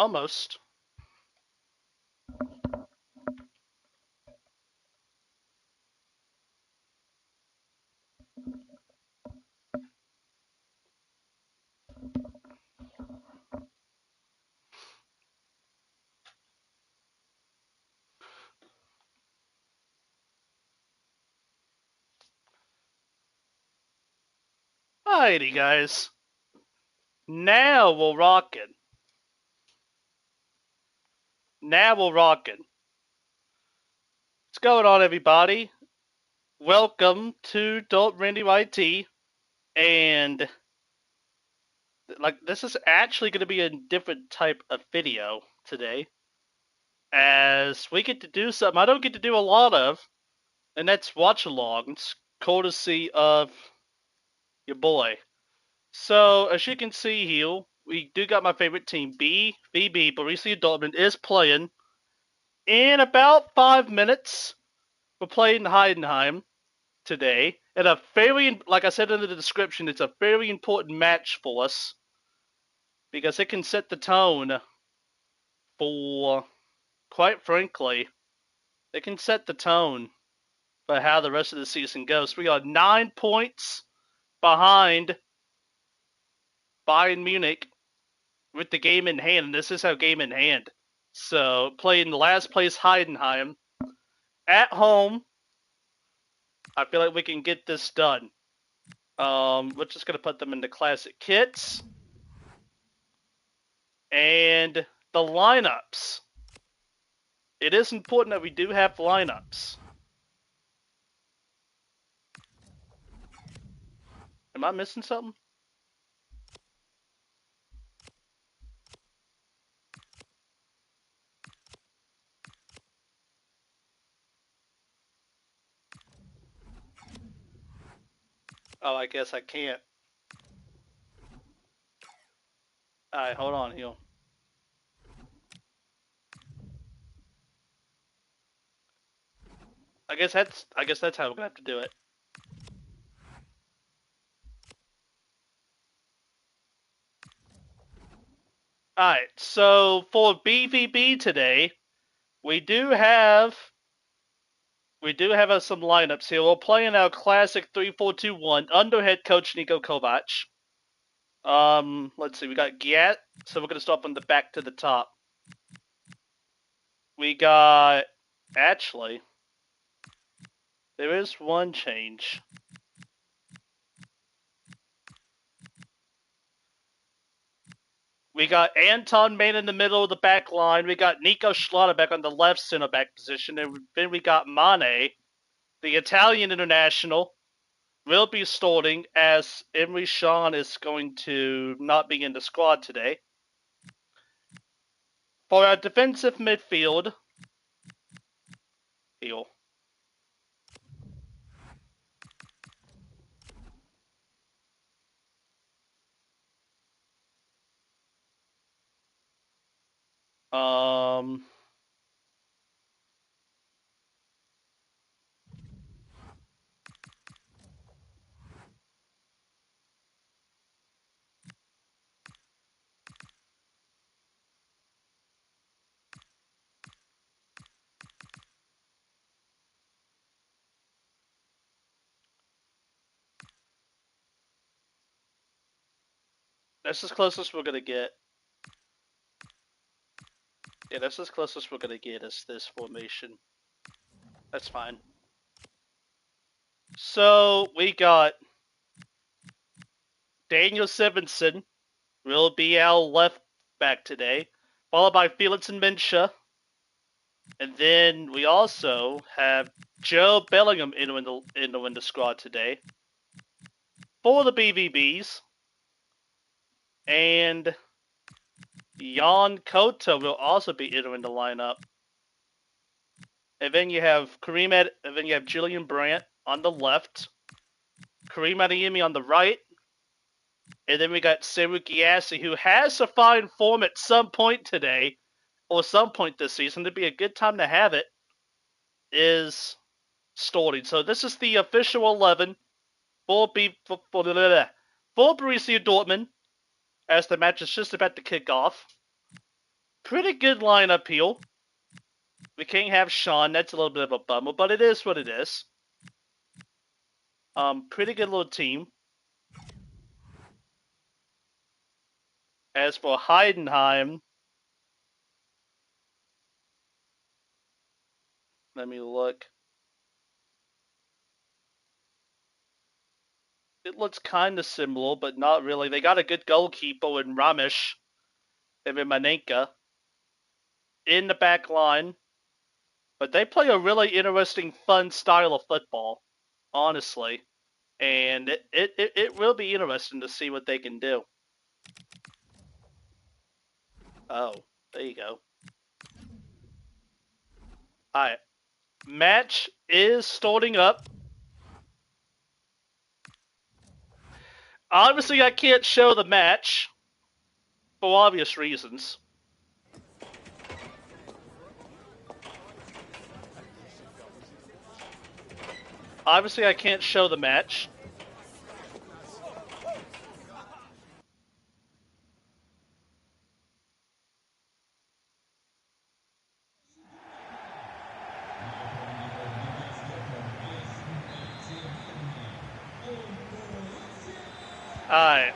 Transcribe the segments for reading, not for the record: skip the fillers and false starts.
Almost. Alrighty, guys. Now we're rocking. What's going on, everybody? Welcome to Dortmund IT. And this is actually going to be a different type of video today, as we get to do something I don't get to do a lot of, and that's watch-alongs, courtesy of your boy. So, as you can see here, we do got my favorite team, BVB, Borussia Dortmund, is playing. In about 5 minutes, we're playing Heidenheim today. And like I said in the description, it's a very important match for us, because it can set the tone for, quite frankly, it can set the tone for how the rest of the season goes. We are 9 points behind Bayern Munich with the game in hand, and this is our game in hand. So, playing the last place Heidenheim at home, I feel like we can get this done. We're just going to put them into classic kits. And the lineups. It is important that we do have lineups. Am I missing something? Oh, I guess I can't. Alright, hold on here. I guess that's how we're gonna have to do it. Alright, so for BVB today, we do have some lineups here. We're playing our classic 3-4-2-1 under head coach Niko Kovac. Let's see, we got Giat, so we're gonna start from the back to the top. We got, actually, there is one change. We got Anton Main in the middle of the back line. We got Nico Schlotterbeck on the left center back position. And then we got Mane, the Italian international, will be starting, as Emre Can is going to not be in the squad today. For our defensive midfield, here. That's as close as we're gonna get. Yeah, that's as close as we're gonna get as this formation. That's fine. So we got Daniel Simonsen will be our left back today, followed by Felix and Minsha. And then we also have Joe Bellingham in the squad today for the BVBs. And Jan Kota will also be entering the lineup. And then you have Julian Brandt on the left, Kareem Adeyemi on the right, and then we got Seru Giassi, who has to find form at some point today, or some point this season. It'd be a good time to have it, is starting. So this is the official 11 for Borussia Dortmund, as the match is just about to kick off. pretty good lineup here. We can't have Sean. That's a little bit of a bummer, but it is what it is. Pretty good little team. As for Heidenheim, let me look. It looks kind of similar, but not really. They got a good goalkeeper in Ramesh and Manenka in the back line. But they play a really interesting, fun style of football, honestly. And it will be interesting to see what they can do. Oh, there you go. Alright. Match is starting up. Obviously, I can't show the match for obvious reasons. Obviously, I can't show the match. Alright.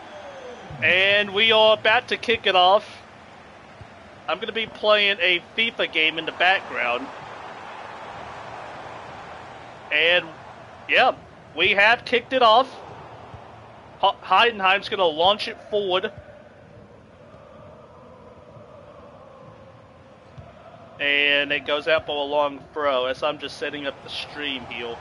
And we are about to kick it off. I'm going to be playing a FIFA game in the background. And, yeah, we have kicked it off. Heidenheim's going to launch it forward. And it goes out for a long throw as I'm just setting up the stream here.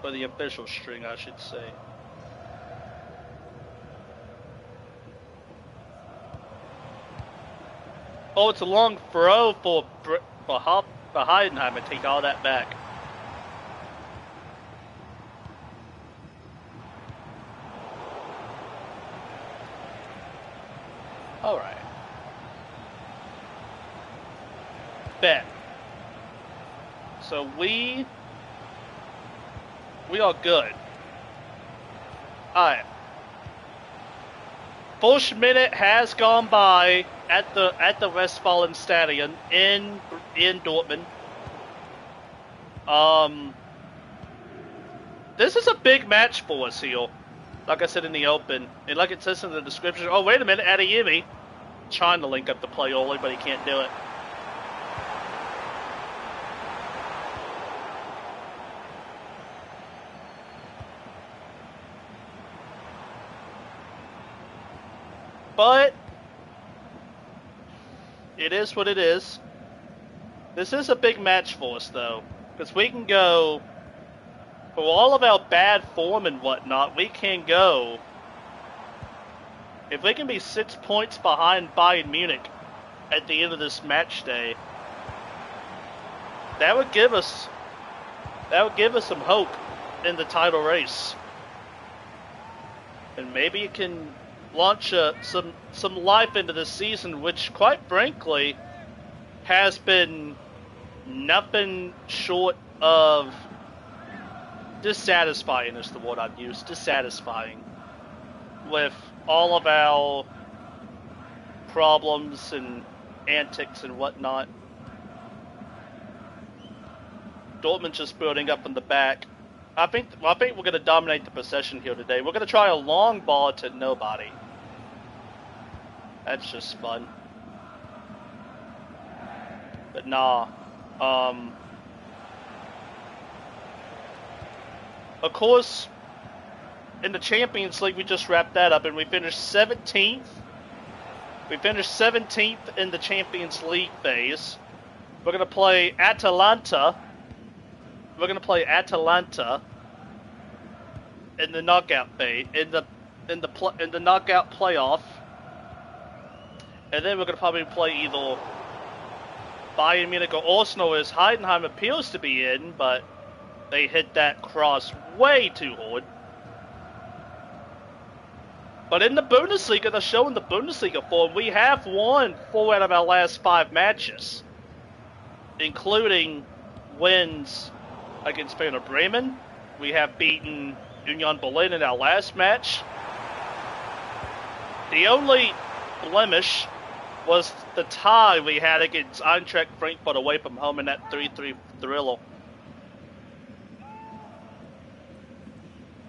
For the official string, I should say. Oh, it's a long throw for Heidenheim. I take all that back. All right. Bet. So we are good. Alright. First minute has gone by at the Westfalen Stadion in Dortmund. This is a big match for us here. Like I said in the open, and like it says in the description. Oh, wait a minute, Adeyemi trying to link up the play early, but he can't do it. But it is what it is. This is a big match for us, though, because we can go, for all of our bad form and whatnot, we can go, if we can be 6 points behind Bayern Munich at the end of this match day, that would give us some hope in the title race. And maybe it can launch some life into the season, which, quite frankly, has been nothing short of dissatisfying is the word I'd use. Dissatisfying. With all of our problems and antics and whatnot. Dortmund just building up in the back. I think we're going to dominate the possession here today. We're going to try a long ball to nobody. That's just fun. But nah. Of course, in the Champions League, we just wrapped that up and we finished 17th. We finished 17th in the Champions League phase. We're going to play Atalanta. We're going to play Atalanta in the knockout phase, in the knockout playoff. And then we're going to probably play either Bayern Munich or Arsenal, as Heidenheim appears to be in, but they hit that cross way too hard. But in the Bundesliga, they're showing the Bundesliga form. We have won 4 out of our last 5 matches, including wins against Werder Bremen. We have beaten Union Berlin in our last match. The only blemish was the tie we had against Eintracht Frankfurt away from home in that 3-3 thriller.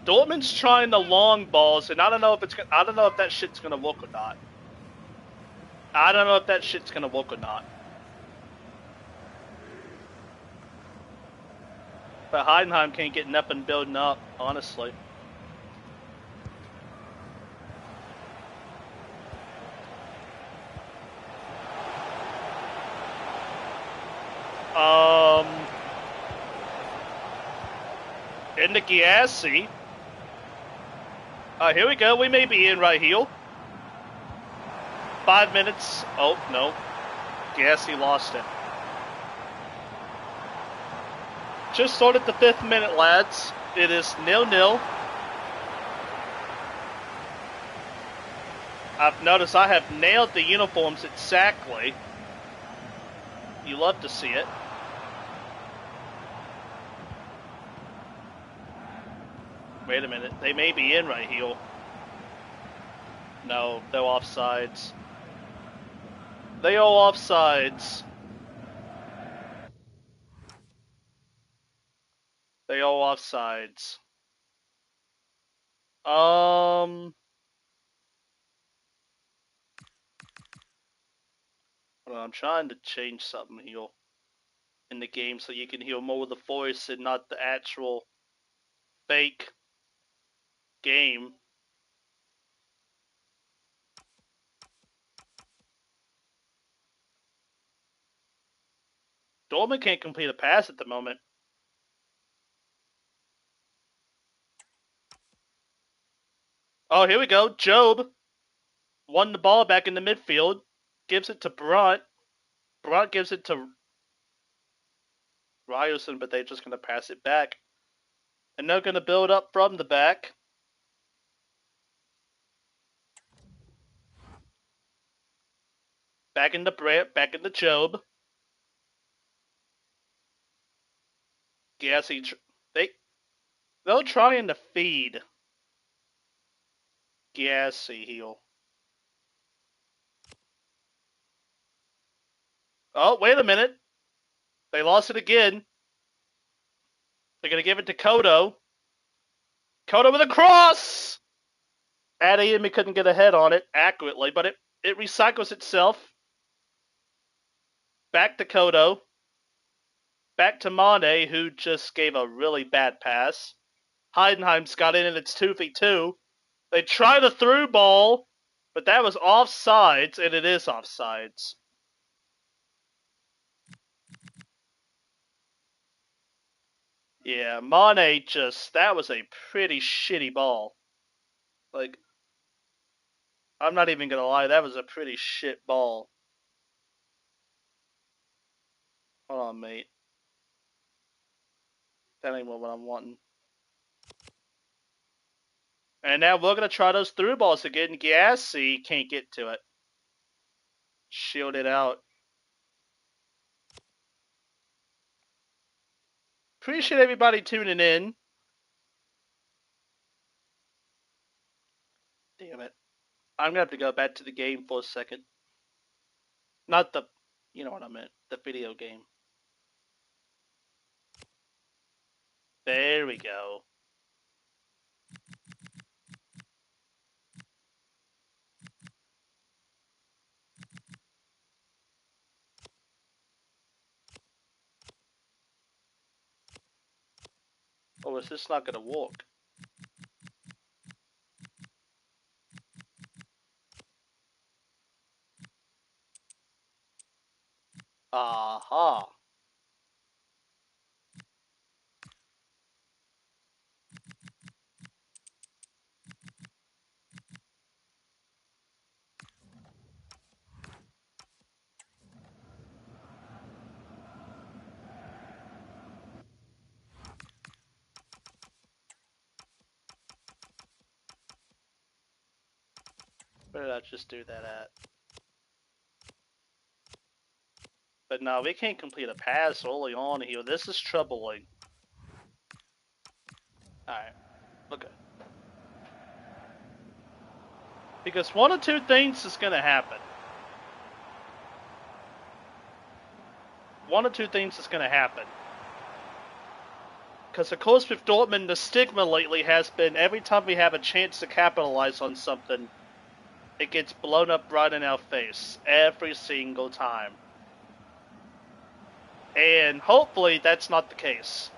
Dortmund's trying the long balls, and I don't know if that shit's gonna work or not. I don't know if that shit's gonna work or not. But Heidenheim can't get nothing building up, honestly. In the Giassi. Here we go. We may be in right here. 5 minutes. Oh, no. Giassi lost it. Just started the 5th minute, lads. It is 0-0. I've noticed I have nailed the uniforms exactly. You love to see it. Wait a minute, they may be in right here. No, they're offsides. They are offsides. They are offsides. Hold on, I'm trying to change something here in the game so you can hear more of the voice and not the actual fake game. Dortmund can't complete a pass at the moment. Oh, here we go. Job won the ball back in the midfield. Gives it to Brandt. Brandt gives it to Ryerson, but they're just going to pass it back. And they're going to build up from the back. Back into Brandt, back into Job. Gassy, they're trying to feed Gassy heel. Oh, wait a minute. They lost it again. They're going to give it to Kodo. Kodo with a cross! Adeyemi couldn't get a head on it accurately, but it recycles itself. Back to Kodo. Back to Mane, who just gave a really bad pass. Heidenheim's got in and it's 2v2. They try the through ball, but that was offsides, and it is offsides. Yeah, Mane that was a pretty shitty ball. Like, I'm not even gonna lie, that was a pretty shit ball. Hold on, mate. That ain't what I'm wanting. And now we're gonna try those through balls again. Gassy can't get to it. Shield it out. Appreciate everybody tuning in. Damn it. I'm gonna have to go back to the game for a second. Not the, you know what I meant, the video game. There we go. Oh, is this not gonna work? Aha. Where did I just do that at? But no, we can't complete a pass early on here. This is troubling. Alright. Okay. Because one of two things is going to happen. One of two things is going to happen. Because, of course, with Dortmund, the stigma lately has been every time we have a chance to capitalize on something, it gets blown up right in our face. Every single time. And hopefully that's not the case.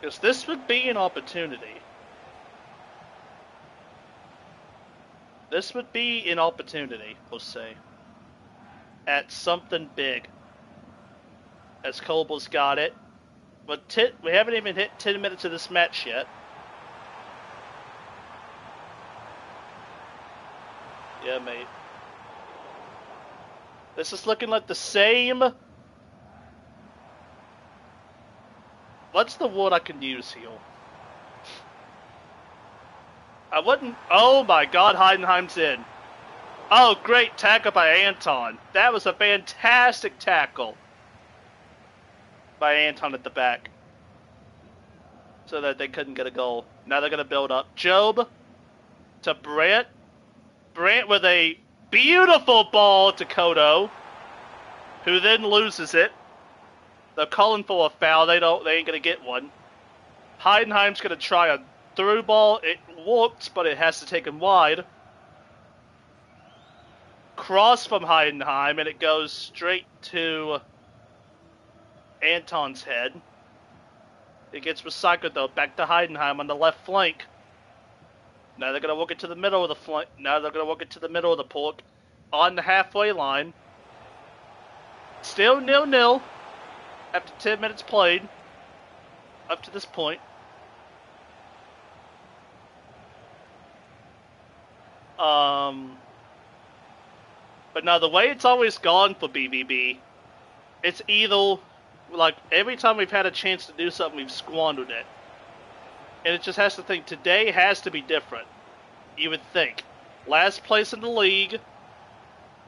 Because this would be an opportunity. This would be an opportunity, we'll say. At something big. As Kobel's got it. But we haven't even hit 10 minutes of this match yet. Yeah, mate. This is looking like the same... What's the word I can use here? I wouldn't... Oh my god, Heidenheim's in. Oh, great tackle by Anton. That was a fantastic tackle by Anton at the back. So that they couldn't get a goal. Now they're going to build up. Job to Brandt. Brandt with a beautiful ball to Kodo, who then loses it. They're calling for a foul. They ain't going to get one. Heidenheim's going to try a through ball. It works, but it has to take him wide. Cross from Heidenheim, and it goes straight to Anton's head. It gets recycled, though, back to Heidenheim on the left flank. Now they're going to work it to the middle of the flank. Now they're going to work it to the middle of the park. On the halfway line. Still 0-0 after 10 minutes played. Up to this point. But now the way it's always gone for BVB, it's either, like, every time we've had a chance to do something, we've squandered it. And it just has to think, today has to be different. You would think. Last place in the league,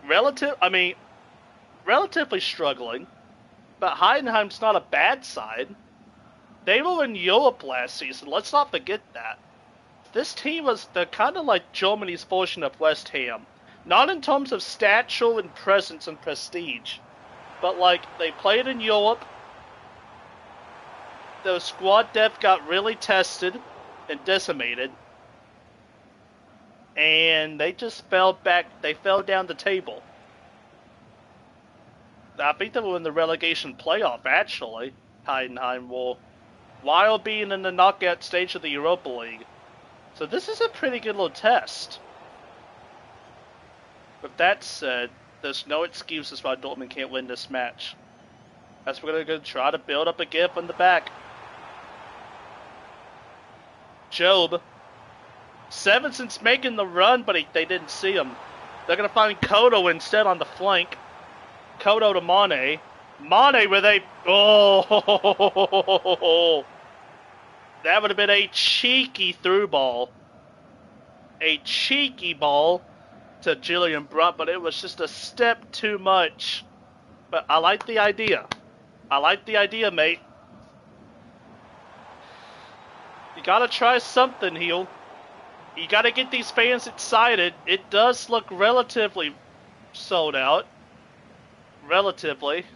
relatively struggling, but Heidenheim's not a bad side. They were in Europe last season, let's not forget that. This team they're kind of like Germany's version of West Ham. Not in terms of stature and presence and prestige, but like, they played in Europe. Their squad depth got really tested and decimated. And they just fell back. They fell down the table. I think they were in the relegation playoff, actually. Heidenheim will, while being in the knockout stage of the Europa League. So this is a pretty good little test. With that said, there's no excuses why Dortmund can't win this match. As we're going to try to build up again from the back. Job. Sevenson's making the run, but they didn't see him. They're going to find Kodo instead on the flank. Kodo to Mane. Mane with a... Oh! That would have been a cheeky through ball. A cheeky ball to Julian Brandt, but it was just a step too much. But I like the idea. I like the idea, mate. You gotta try something, heel. You gotta get these fans excited. It does look relatively sold out. Relatively.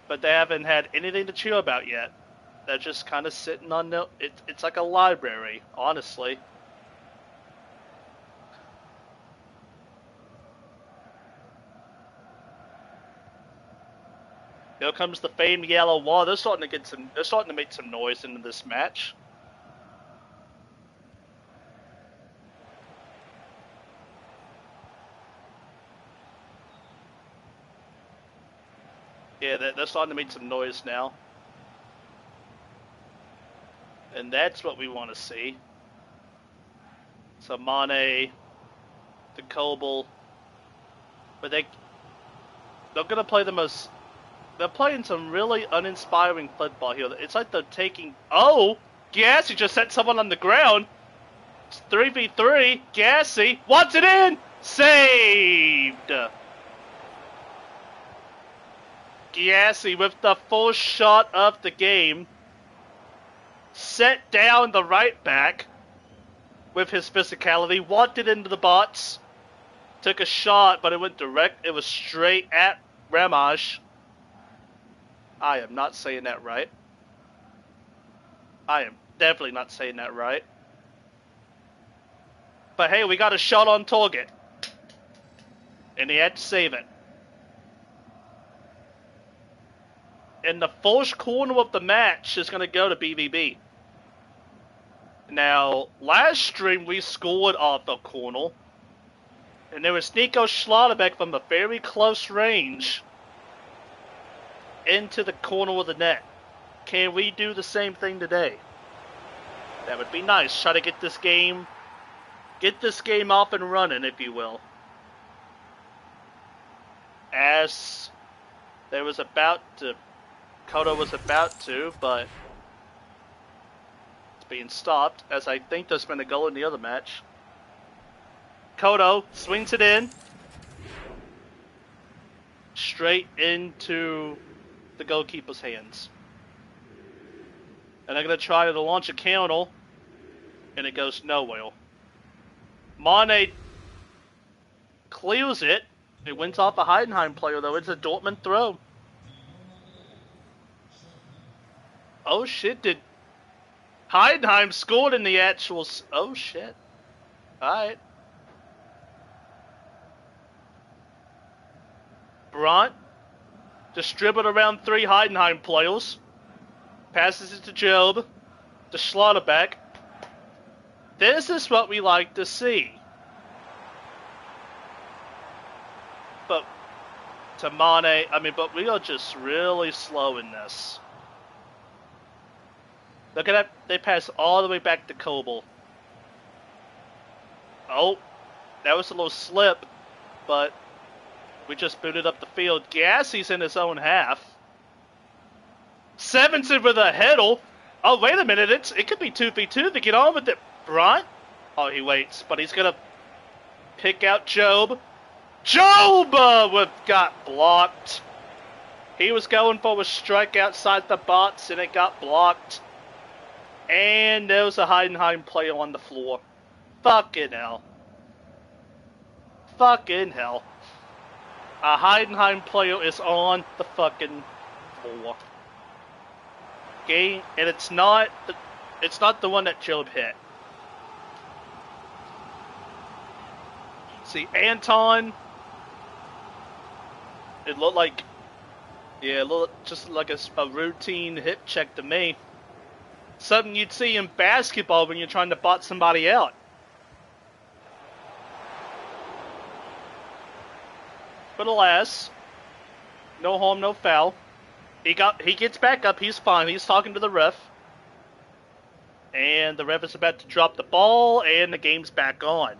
But they haven't had anything to cheer about yet. They're just kind of sitting on the... It's like a library, honestly. Here comes the famed yellow wall. They're starting to make some noise into this match. Yeah, they're starting to make some noise now. And that's what we want to see. So Mane, the Kobel, but they're gonna play the most. They're playing some really uninspiring football here. It's like they're taking. Oh, Gassy just set someone on the ground. It's 3v3. Gassy wants it in. Saved. Gassy with the first shot of the game. set down the right back with his physicality, walked it into the box, took a shot, but it went direct. It was straight at Ramage. I am not saying that right. I am definitely not saying that right. But hey, we got a shot on target. And he had to save it. And the first corner of the match is going to go to BVB. Now, last stream we scored off the corner. And there was Nico Schlotterbeck from a very close range into the corner of the net. Can we do the same thing today? That would be nice. Try to get this game off and running, if you will. As there was about to, Kodo was about to, but it's being stopped, as I think there's been a goal in the other match. Kodo swings it in. Straight into the goalkeeper's hands. And they're going to try to launch a counter, and it goes nowhere. Mane clears it. It wins off a Heidenheim player, though. It's a Dortmund throw. Oh, shit. Did Heidenheim scored in the actual... Oh, shit. Alright. Brandt distributed around 3 Heidenheim players. Passes it to Job. To Schlotterbeck. This is what we like to see. But to Mane, but we are just really slow in this. Look at that, they pass all the way back to Kobel. Oh, that was a little slip, but we just booted up the field. Gassie's in his own half. Sevenson with a header. Oh, wait a minute, it could be 2v2 to get on with it. Brandt? Oh, he waits, but he's gonna pick out Job. Job got blocked. He was going for a strike outside the box, and it got blocked. And there was a Heidenheim player on the floor. Fucking hell. Fucking hell. A Heidenheim player is on the fucking floor. Game, and it's not the one that Job hit. See, Anton, it looked like, yeah, it looked just like a routine hip check to me. Something you'd see in basketball when you're trying to bot somebody out. But alas, no harm, no foul. He gets back up, he's fine, he's talking to the ref. And the ref is about to drop the ball, and the game's back on.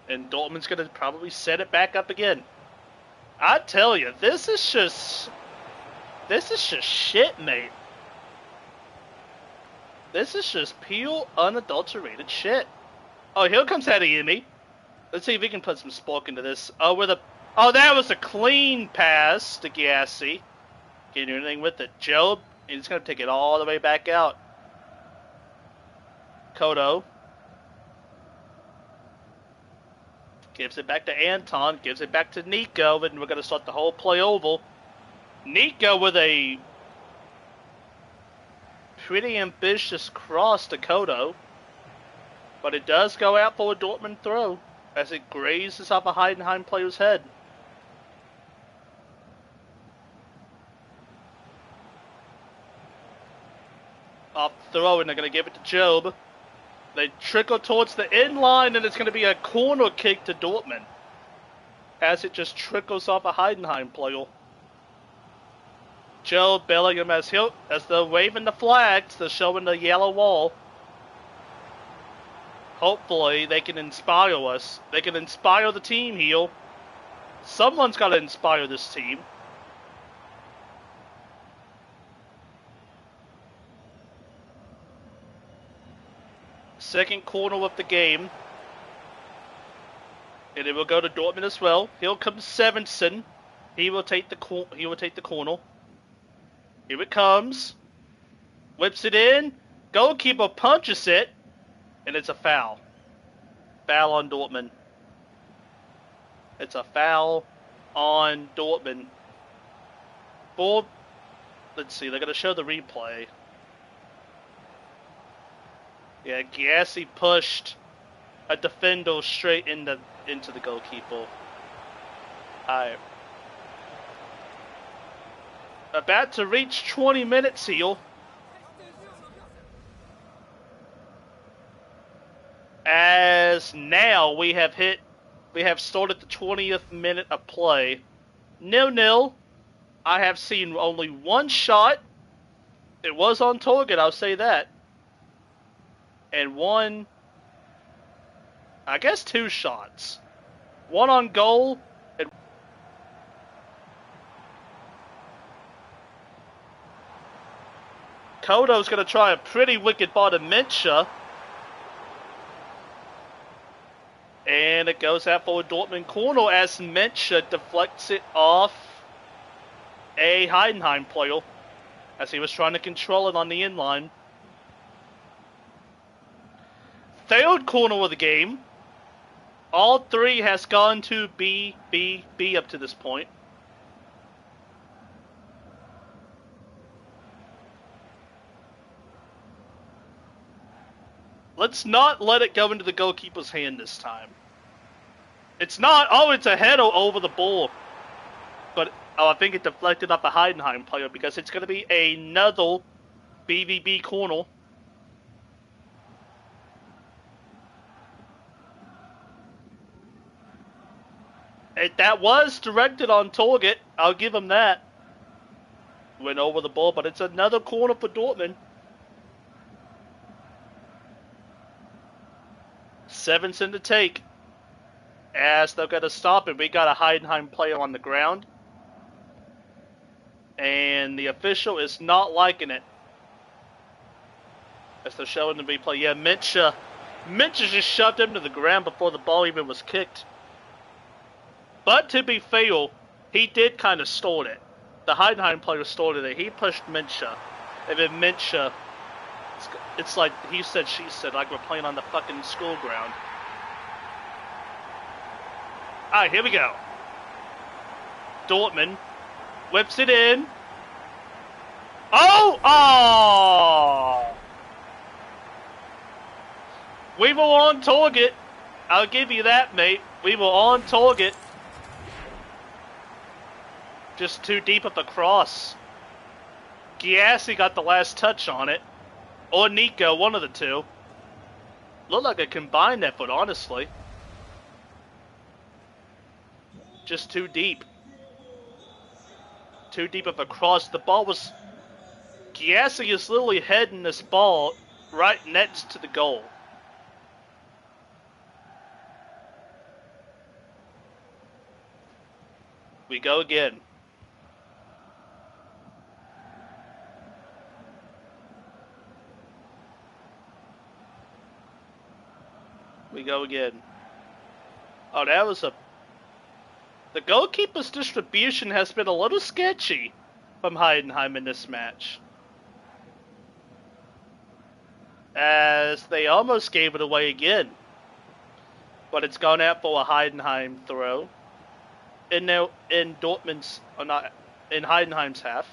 And Dortmund's going to probably set it back up again. I tell you, this is just shit, mate. This is just pure, unadulterated shit. Oh, here comes Adeyemi. Let's see if we can put some spark into this. Oh, that was a clean pass to Gassi. Can't do anything with it. Job, he's going to take it all the way back out. Kodo. Gives it back to Anton. Gives it back to Nico. And we're going to start the whole play over. Nico with a pretty ambitious cross to Kodo. But it does go out for a Dortmund throw as it grazes off a Heidenheim player's head. Off throw, and they're going to give it to Job. They trickle towards the end line, and it's going to be a corner kick to Dortmund. As it just trickles off a Heidenheim player. Job Bellingham as they're waving the flags, they're showing the yellow wall. Hopefully they can inspire us. They can inspire the team here. Someone's got to inspire this team. Second corner of the game. And it will go to Dortmund as well. Here comes Sevenson. He will take the corner. Here it comes. Whips it in. Goalkeeper punches it, and it's a foul. Foul on Dortmund. It's a foul on Dortmund. Let's see, they're going to show the replay. Yeah, Giassi pushed a defender straight into the goalkeeper. Alright. About to reach 20 minutes here. As now we have started the 20th minute of play. 0-0. I have seen only one shot. It was on target, I'll say that. And one, I guess 2 shots. One on goal. And Kodo's going to try a pretty wicked ball to Mincha. And it goes out for a Dortmund corner as Mincha deflects it off a Heidenheim player as he was trying to control it on the inline. Third corner of the game. All 3 has gone to B up to this point. Let's not let it go into the goalkeeper's hand this time. It's not. Oh, it's a header over the ball. But I think it deflected off a Heidenheim player because it's going to be another BVB corner. That was directed on target. I'll give him that. Went over the ball, but it's another corner for Dortmund. 7's in the take. As they're going to stop it, we got a Heidenheim player on the ground. And the official is not liking it. As they're showing the replay. Yeah, Mincha just shoved him to the ground before the ball even was kicked. But to be fair, he did kind of stall it. The Heidenheim player stalled it. He pushed Mincha. And then Mincha, it's like he said, she said, like we're playing on the fucking school ground. Alright, here we go. Dortmund whips it in. Oh! Oh! We were on target. I'll give you that, mate. We were on target. Just too deep of a cross. Giassi got the last touch on it. Or Nico, one of the two. Looked like a combined effort, honestly. Just too deep. Too deep of a cross. The ball was... Giassi is literally heading this ball right next to the goal. We go again. We go again. Oh, that was a... The goalkeeper's distribution has been a little sketchy from Heidenheim in this match. As they almost gave it away again. But it's gone out for a Heidenheim throw. In Dortmund's, or not, in Heidenheim's half.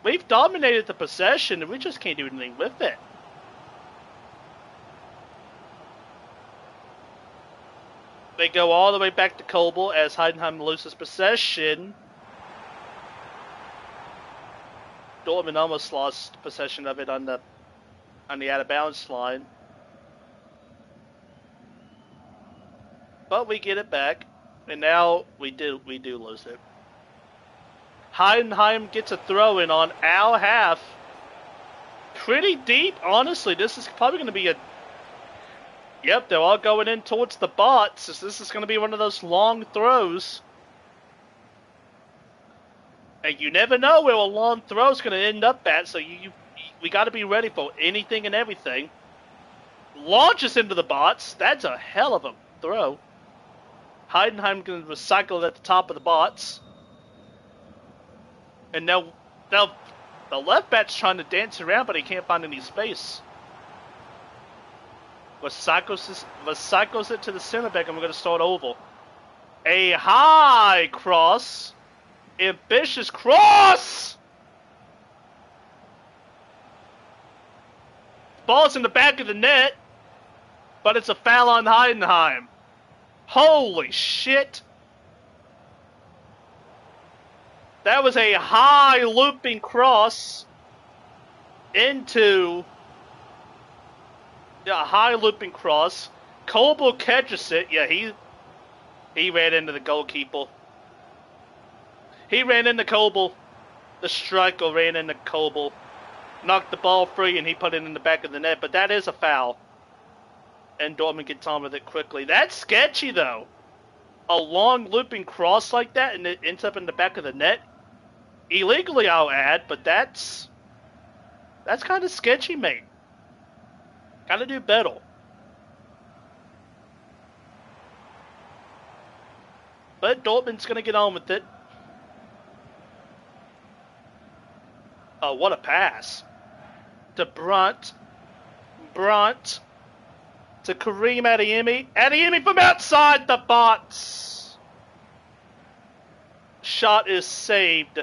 We've dominated the possession and we just can't do anything with it. They go all the way back to Kobel as Heidenheim loses possession. Dortmund almost lost possession of it on the out of bounds line. But we get it back. And now we do lose it. Heidenheim gets a throw in on our half. Pretty deep, honestly. This is probably going to be a... Yep, they're all going in towards the bots. This is going to be one of those long throws. And you never know where a long throw is going to end up at, so we got to be ready for anything and everything. Launches into the bots. That's a hell of a throw. Heidenheim going to recycle it at the top of the bots. And they'll The left back's trying to dance around, but he can't find any space. Recycles it to the center back, and we're going to start oval. A high cross. Ambitious cross! Ball's in the back of the net, but it's a foul on Heidenheim. Holy shit! That was a high looping cross into a high looping cross. Kobel catches it. Yeah, he ran into the goalkeeper. He ran into Kobel. The striker ran into Kobel. Knocked the ball free and he put it in the back of the net. But that is a foul. And Dortmund gets on with it quickly. That's sketchy though. A long looping cross like that and it ends up in the back of the net. Illegally, I'll add, but that's kind of sketchy, mate. Gotta do better. But Dortmund's gonna get on with it. Oh, what a pass. To Brunt. Brunt. To Karim Adeyemi. Adeyemi from outside the box. Shot is saved.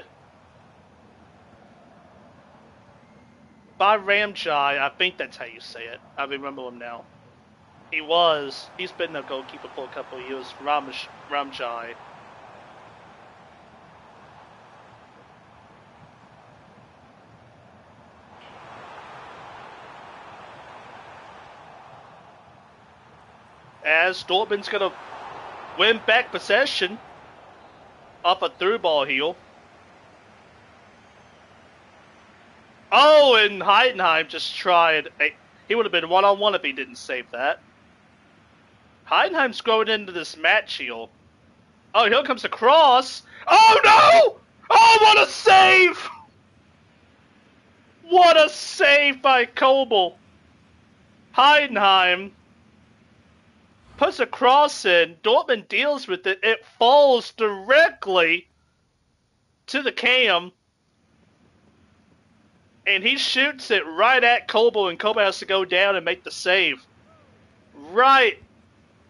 By Ramjai. I think that's how you say it. I remember him now. He's been a goalkeeper for a couple of years. Ramjai. As Dortmund's going to win back possession off a through ball heel. Oh, and Heidenheim just tried. He would have been one-on-one if he didn't save that. Heidenheim's going into this match heel. Oh, here comes the cross. Oh, no! Oh, what a save! What a save by Kobel. Heidenheim puts a cross in. Dortmund deals with it. It falls directly to the cam. And he shoots it right at Kobel, and Kobel has to go down and make the save. Right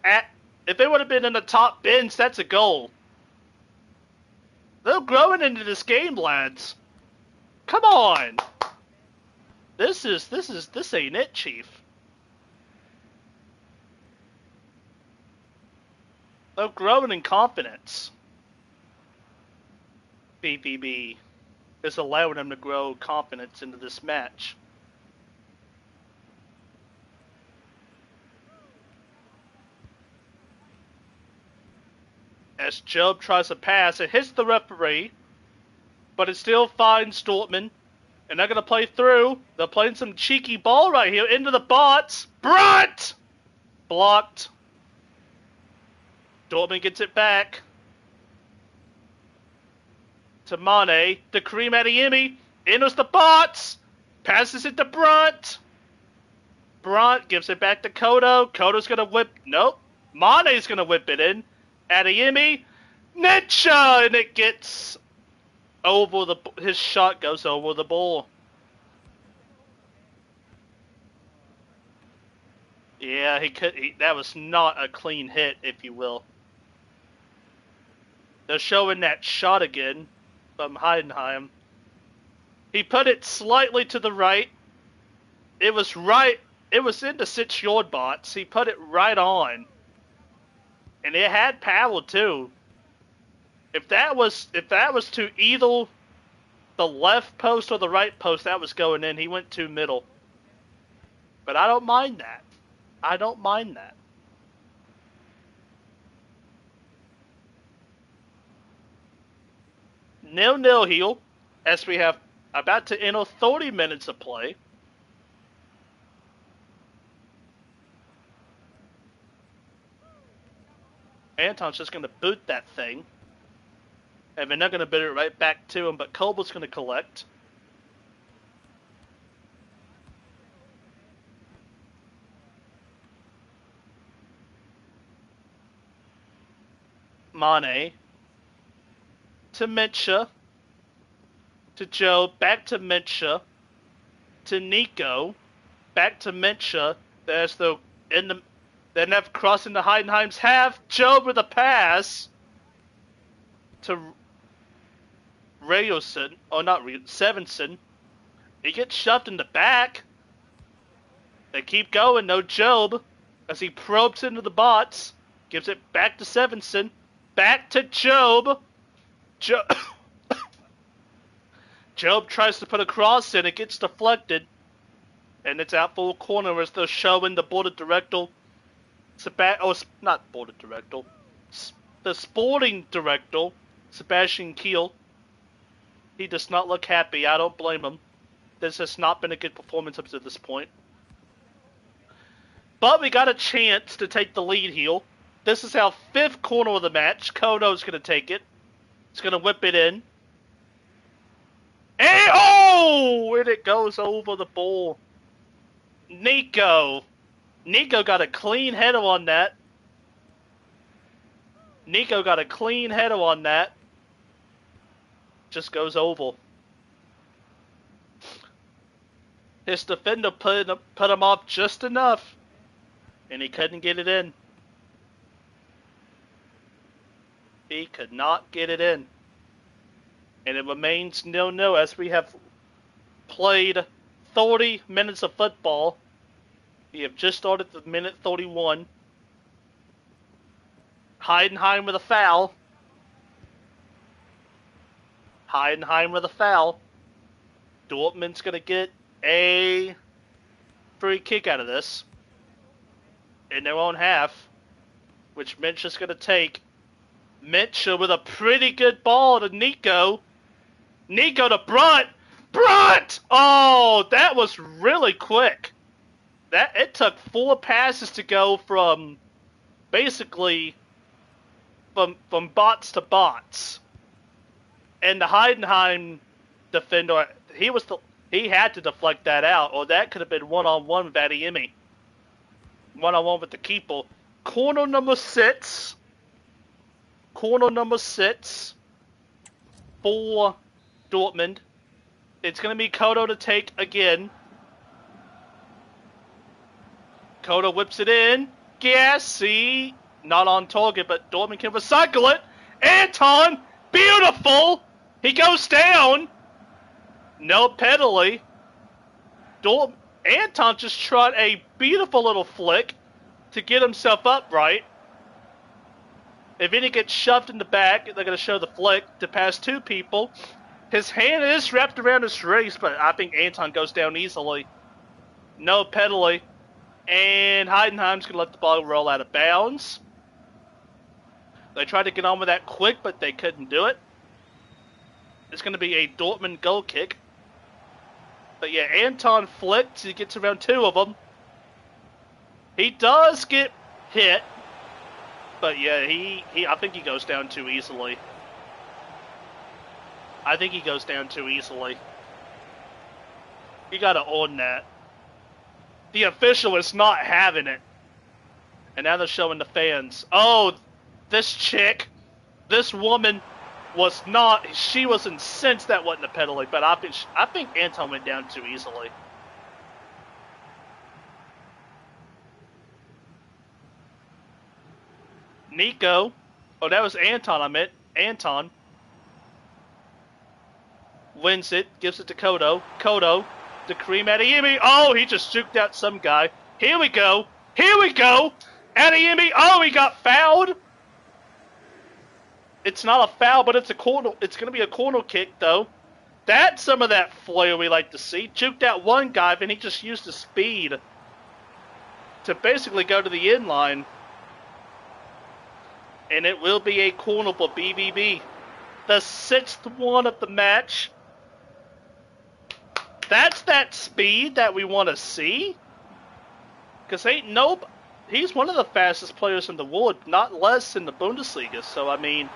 at... If it would have been in the top bins, that's a goal. They're growing into this game, lads. Come on. This ain't it, Chief. They're growing in confidence. BBB is allowing them to grow confidence into this match. As Job tries to pass, it hits the referee, but it still finds Dortmund. And they're going to play through. They're playing some cheeky ball right here into the bots. Brunt! Blocked. Dortmund gets it back. To Mane. To Karim Adeyemi. Enters the bots. Passes it to Brunt. Brunt gives it back to Kodo. Kodo's going to whip. Nope. Mane's going to whip it in. Adeyemi. Nietzsche! And it gets over the... His shot goes over the ball. Yeah, that was not a clean hit, if you will. They're showing that shot again from Heidenheim. He put it slightly to the right. It was right. It was in the 6-yard box. He put it right on. And it had power too. If that was to either the left post or the right post, that was going in. He went to middle. But I don't mind that. I don't mind that. Nil-nil heel, as we have about to enter 30 minutes of play. Anton's just going to boot that thing. And they're not going to boot it right back to him, but Kobel's going to collect. Mane. To Mitcha. to Joe, back to Mincha, to Nico, back to Mincha. There's the then after crossing the Heidenheim's half, Joe with a pass to Rayoson, oh not Sevenson. He gets shoved in the back. They keep going, no Job, as he probes into the bots, gives it back to Sevenson, back to Job. Job tries to put a cross in, it gets deflected, and it's out for a corner as they're showing the board director, the sporting director, Sebastian Kiel. He does not look happy, I don't blame him. This has not been a good performance up to this point. But we got a chance to take the lead here. This is our 5th corner of the match. Kodo's going to take it. He's going to whip it in. And, oh! And it goes over the ball. Nico got a clean header on that. Just goes over. His defender put him off just enough. And he couldn't get it in. He could not get it in. And it remains 0-0 as we have played 30 minutes of football. We have just started the minute 31. Heidenheim with a foul. Dortmund's going to get a free kick out of this in their own half, which Mincha's going to take. Mincha with a pretty good ball to Nico. Nico to Brunt. Oh, that was really quick. It took 4 passes to go from basically from bots to bots. And the Heidenheim defender, he had to deflect that out, or that could have been one-on-one with Adeyemi. One-on-one with the keeper. Corner number 6 for Dortmund. It's going to be Kodo to take again. Kodo whips it in. Gassy. Not on target, but Dortmund can recycle it. Anton. Beautiful. He goes down. No penalty. Anton just tried a beautiful little flick to get himself upright. If any gets shoved in the back, they're going to show the flick to pass 2 people. His hand is wrapped around his wrist, but I think Anton goes down easily. No penalty. And Heidenheim's going to let the ball roll out of bounds. They tried to get on with that quick, but they couldn't do it. It's going to be a Dortmund goal kick. But yeah, Anton flicked. He gets around 2 of them. He does get hit. But yeah, I think he goes down too easily. You gotta own that. The official is not having it. And now they're showing the fans. Oh, this woman was not, she was incensed that wasn't a penalty, but I think Anton went down too easily. Nico. Oh, that was Anton, I meant. Anton wins it, gives it to Kodo. Kodo to Kareem Adeyemi. Oh, he just juked out some guy. Here we go. Adeyemi. Oh, he got fouled. It's not a foul, but it's a corner. It's going to be a corner kick, though. That's some of that flair we like to see. Juked out one guy, and he just used his speed to basically go to the end line. And it will be a corner for BVB. The 6th one of the match. That's that speed that we want to see. Because he's one of the fastest players in the world, not less in the Bundesliga. So, I mean,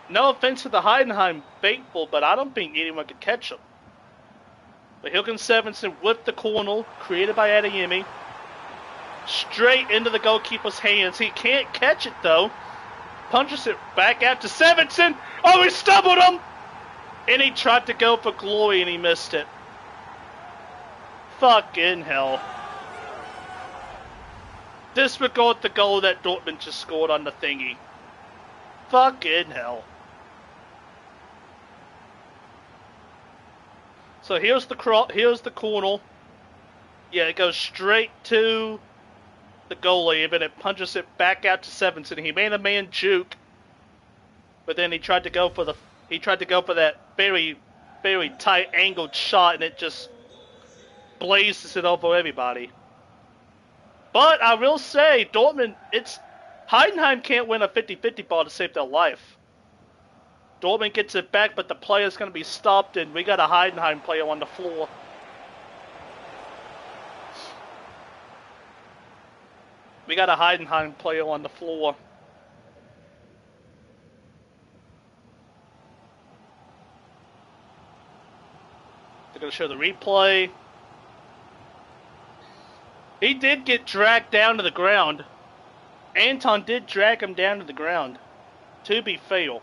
no offense to the Heidenheim faithful, but I don't think anyone could catch him. But Hilton Sevenson with the corner, created by Adeyemi. Straight into the goalkeeper's hands. He can't catch it, though. Punches it back out to Sevenson. Oh, he stumbled him! And he tried to go for glory and he missed it. Fucking hell. Disregard the goal that Dortmund just scored on the thingy. Fucking hell. So here's the corner. Yeah, it goes straight to the goalie, and then it punches it back out to Sevenson. He made a man juke, but then he tried to go for that very, very tight angled shot, and it just blazes it over everybody. But I will say, Dortmund, Heidenheim can't win a 50-50 ball to save their life. Dortmund gets it back, but the player's going to be stopped, and we got a Heidenheim player on the floor. We got a Heidenheim player on the floor. They're going to show the replay. He did get dragged down to the ground. Anton did drag him down to the ground, to be fair.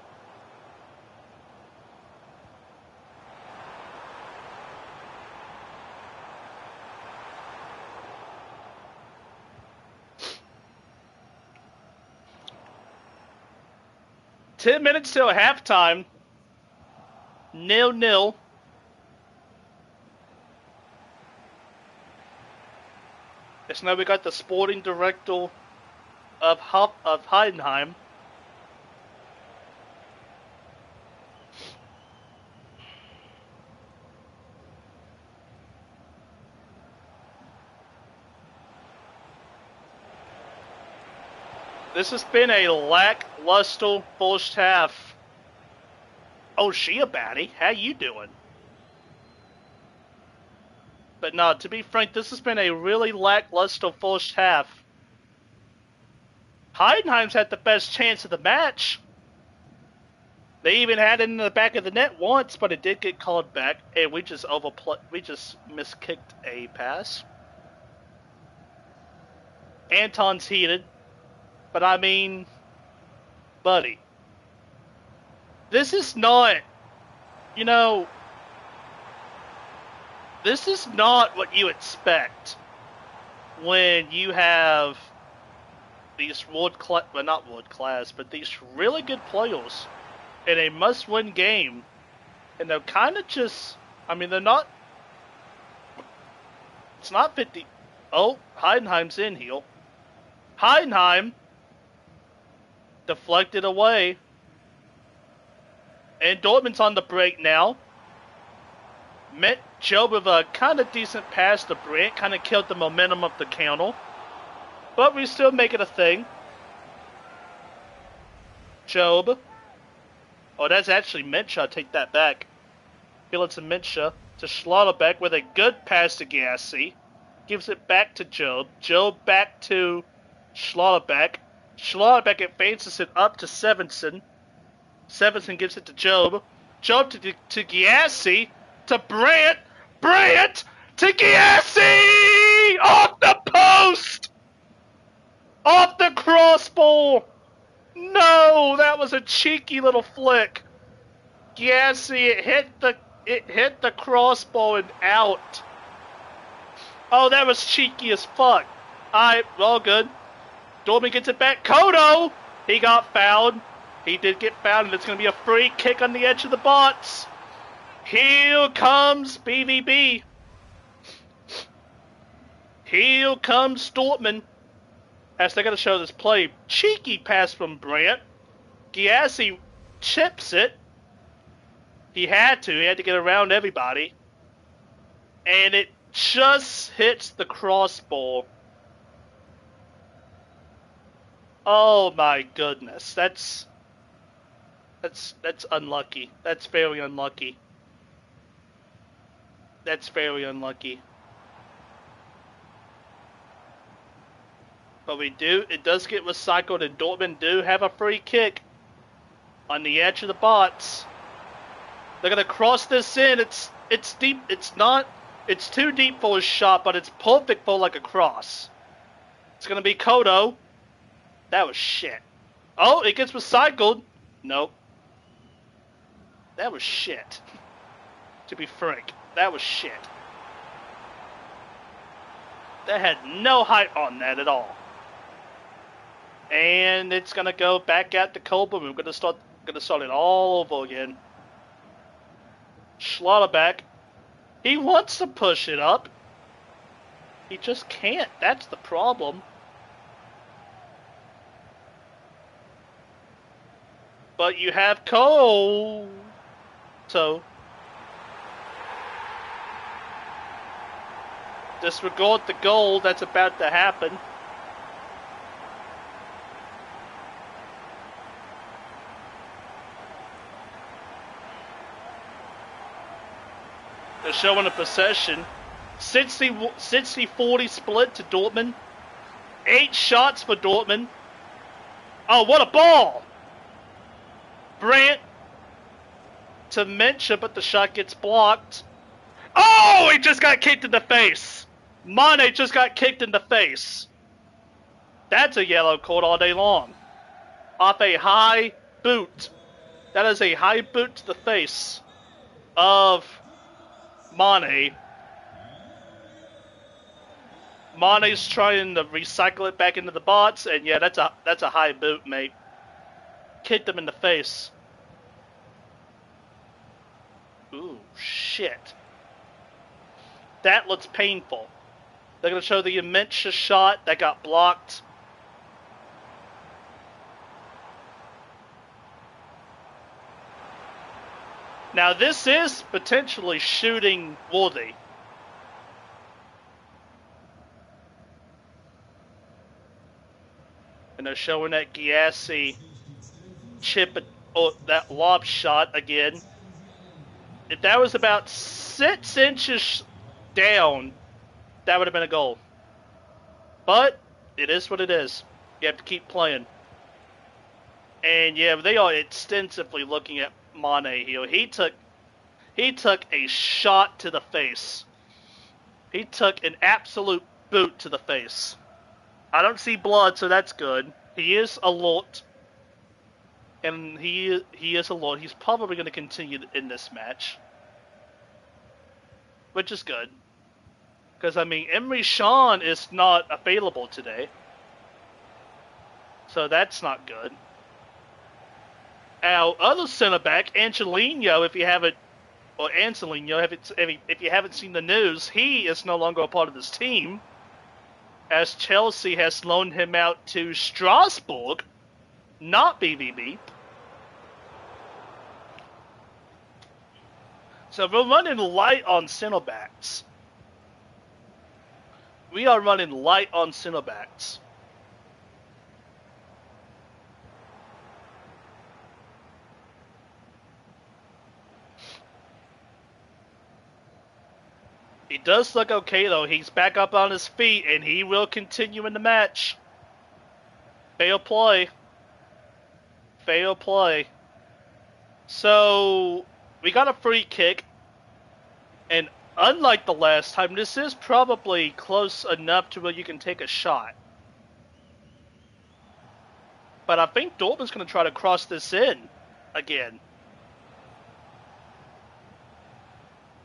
Ten minutes till halftime. 0-0. Yes, now we got the sporting director of Heidenheim. This has been a lackluster first half. Oh, she a baddie. How you doing? But no, to be frank, this has been a really lackluster first half. Heidenheim's had the best chance of the match. They even had it in the back of the net once, but it did get called back, and we just miskicked a pass. Anton's heated. But I mean, buddy, this is not, this is not what you expect when you have these not world class, but these really good players in a must-win game. And they're kind of just, they're not, it's not 50. Oh, Heidenheim's in here. Heidenheim deflected away. And Dortmund's on the break now. Met Job with a kind of decent pass to Brandt. Kind of killed the momentum of the counter. But we still make it a thing. Job. Oh, that's actually Mincha. I take that back. Feel it's a Mincha to Schlotterbeck with a good pass to Gassi. Gives it back to Job. Job back to Schlotterbeck. Schlotterbeck advances it up to Sevenson. Sevenson gives it to Job. Job to Giassi. To Brandt. Brandt to Giassi! Off the post! Off the crossbar! No, that was a cheeky little flick. Giassi, it hit the crossbar and out. Oh, that was cheeky as fuck. Alright, all good. Dortmund gets it back. Kodo! He got fouled. He did get fouled, and it's going to be a free kick on the edge of the box. Here comes BVB. Here comes Dortmund. As they're going to show this play. Cheeky pass from Brandt. Giassi chips it. He had to get around everybody. And it just hits the crossbar. Oh my goodness, that's unlucky. That's very unlucky. That's very unlucky. But it does get recycled, and Dortmund do have a free kick on the edge of the box. They're gonna cross this in. It's deep. It's too deep for a shot, but it's perfect for like a cross. It's gonna be Kodo. That was shit. Oh, it gets recycled. Nope. That was shit. To be frank, that was shit. That had no height on that at all. And it's gonna go back out to Colburn. We're gonna start it all over again. Schlotterbeck. He wants to push it up. He just can't. That's the problem. But you have Cole. So disregard the goal that's about to happen. They're showing a possession. 60-40 split to Dortmund. 8 shots for Dortmund. Oh, what a ball! Brandt to Mencha, but the shot gets blocked. Oh, he just got kicked in the face. Mane just got kicked in the face. That's a yellow card all day long. Off a high boot. That is a high boot to the face of Mane. Mane's trying to recycle it back into the box, and yeah, that's a high boot, mate. Kicked him in the face. Ooh, shit. That looks painful. They're going to show the Mencha shot that got blocked. Now this is potentially shooting worthy. And they're showing that Giassi chip, or that lob shot again. If that was about 6 inches down, that would have been a goal. But it is what it is. You have to keep playing. And yeah, they are extensively looking at Mane here. He took a shot to the face. He took an absolute boot to the face. I don't see blood, so that's good. He is alert. And he is alert. He's probably going to continue in this match. Which is good. Because, I mean, Emre Can is not available today. So that's not good. Our other center back, Angelino, if you haven't seen the news, he is no longer a part of this team, as Chelsea has loaned him out to Strasbourg, not BVB. So we're running light on center backs. We are running light on center backs. He does look okay, though. He's back up on his feet, and he will continue in the match. Fair play. Fair play. So, we got a free kick. And unlike the last time, this is probably close enough to where you can take a shot. But I think Dortmund's going to try to cross this in again.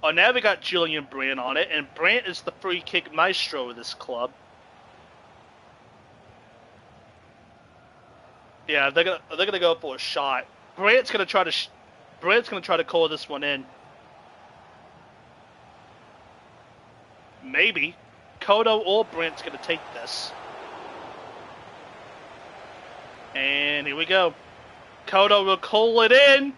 Oh, now we got Julian Brandt on it, and Brandt is the free kick maestro of this club. Yeah, they're gonna go for a shot. Brandt's gonna try to call this one in. Maybe Kodo or Brandt's gonna take this. And here we go. Kodo will call it in.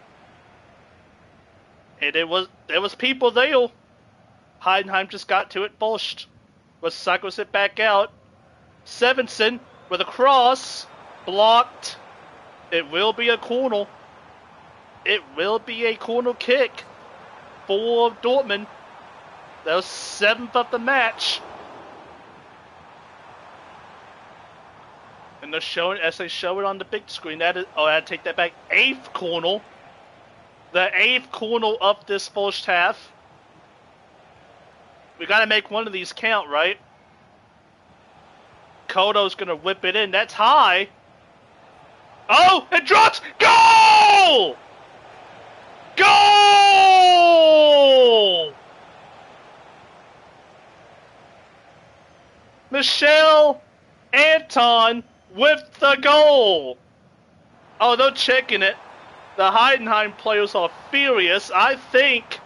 And there was people there. Heidenheim just got to it first. Was cycles it back out. Sevenson with a cross. Blocked. It will be a corner. It will be a corner kick for Dortmund. That was 7th of the match. And they're showing, as they show it on the big screen, that is, oh, I had to take that back. 8th corner. The 8th corner of this first half. We gotta make one of these count, right? Kodo's gonna whip it in. That's high. Oh, it drops. Goal! Goal! Michel Anton with the goal. Oh, they're checking it. The Heidenheim players are furious. I think.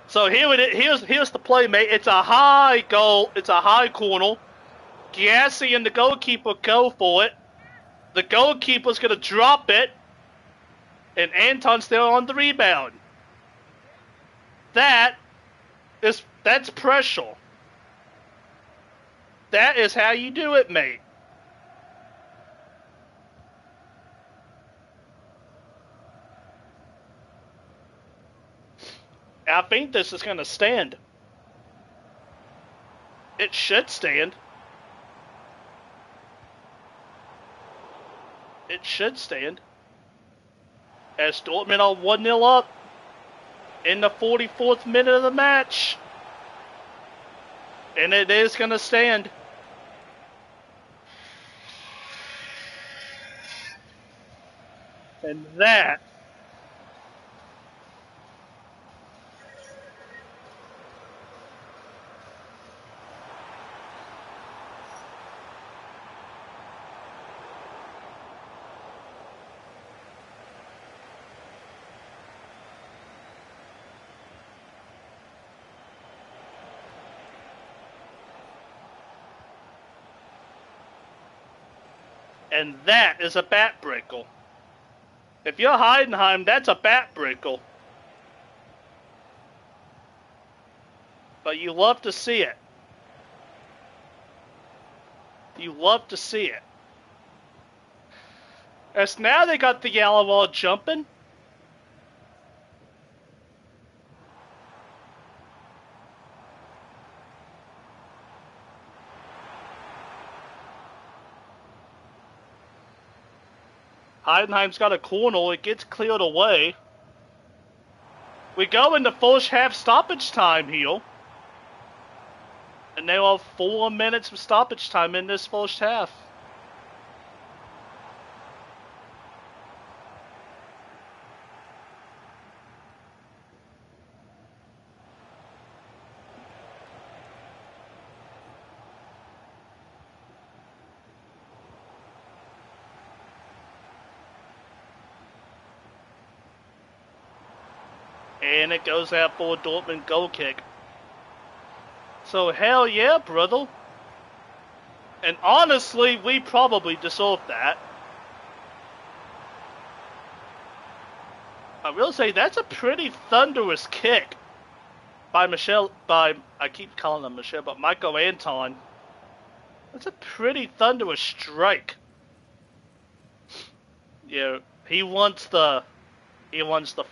So here it is. Here's the play, mate. It's a high goal. It's a high corner. Giassi and the goalkeeper go for it. The goalkeeper's gonna drop it, and Anton's there on the rebound. That's pressure. That is how you do it, mate. I think this is going to stand. It should stand. It should stand. As Dortmund are 1-0 up in the 44th minute of the match. And it is going to stand. And that is a backbreaker. If you're Heidenheim, that's a backbreaker. But you love to see it. You love to see it. As now they got the yellow wall jumping. Heidenheim's got a corner. It gets cleared away. We go into first half stoppage time here. And there are 4 minutes of stoppage time in this first half. And it goes out for a Dortmund goal kick. So hell yeah, brother. And honestly, we probably deserve that. I will say that's a pretty thunderous kick by I keep calling him Michel, but Michael Anton. That's a pretty thunderous strike. Yeah, he wants the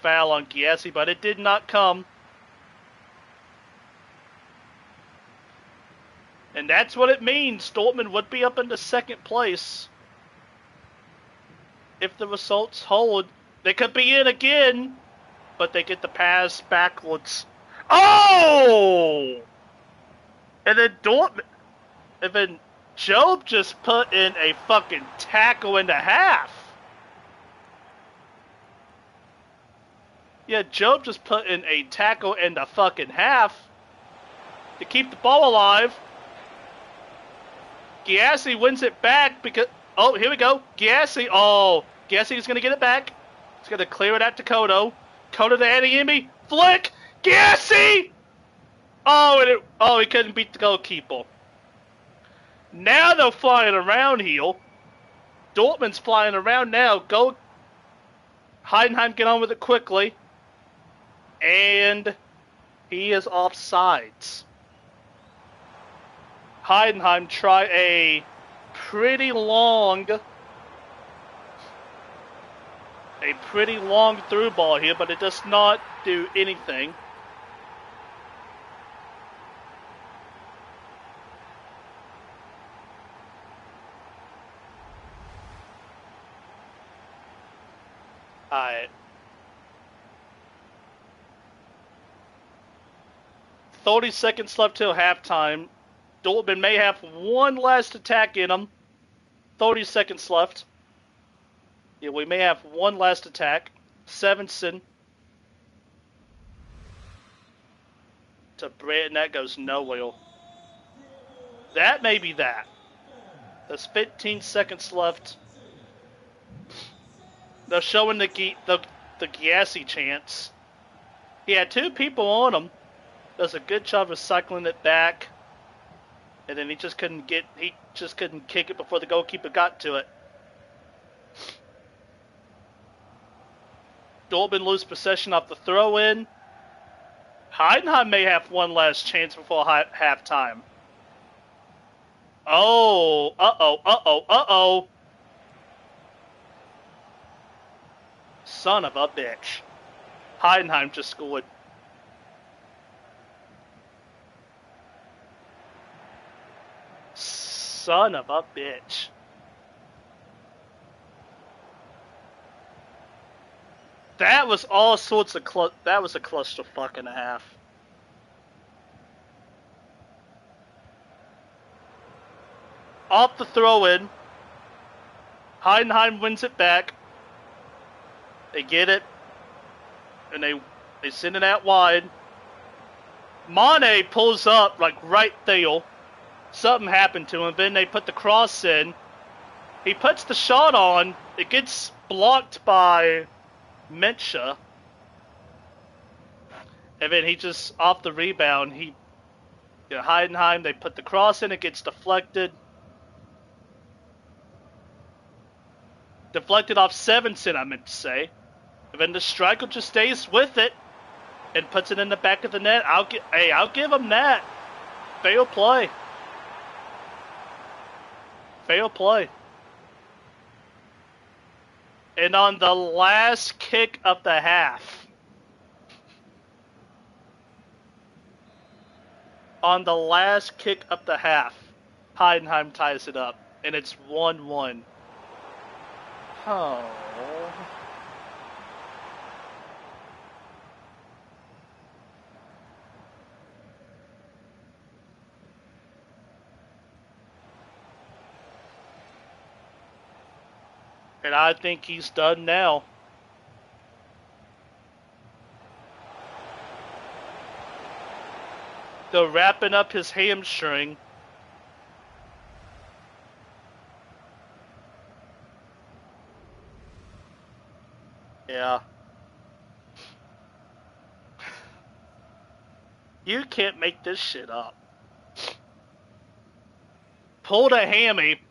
foul on Giassi, but it did not come. And that's what it means. Dortmund would be up into second place if the results hold. They could be in again, but they get the pass backwards. Oh! And then Job just put in a fucking tackle and a half. Yeah, Job just put in a tackle and a fucking half to keep the ball alive. Giassi wins it back because... Oh, here we go. Giassi. Oh, Giassi is going to get it back. He's going to clear it out to Kodo. Kodo to Adeyemi. Flick. Giassi! Oh, he couldn't beat the goalkeeper. Now they're flying around here. Dortmund's flying around now. Go. Heidenheim get on with it quickly. And he is offsides. Heidenheim try a pretty long through ball here, but it does not do anything. Alright. 30 seconds left till halftime. Dortmund may have one last attack in them. 30 seconds left. Yeah, we may have one last attack. Sevenson to Brett, and that goes nowhere. That may be that. There's 15 seconds left. They're showing the Giassi chance. He had two people on him. Does a good job of cycling it back. And then he just couldn't kick it before the goalkeeper got to it. Dortmund lose possession off the throw-in. Heidenheim may have one last chance before halftime. Oh, uh-oh. Son of a bitch. Heidenheim just scored. Son of a bitch. That was all sorts of that was a clusterfuck and a half. Off the throw-in. Heidenheim wins it back. They get it. And they send it out wide. Mane pulls up like right there. Something happened to him. Then they put the cross in. He puts the shot on. It gets blocked by Mencha. And then he just, off the rebound, Heidenheim, they put the cross in. It gets deflected. Deflected off Sevenson, I meant to say. And then the striker just stays with it and puts it in the back of the net. I'll give him that. Fair play. Fair play. And on the last kick of the half. Heidenheim ties it up. And it's 1-1. Oh. And I think he's done now. They're wrapping up his hamstring. Yeah. You can't make this shit up. Pulled a hammy,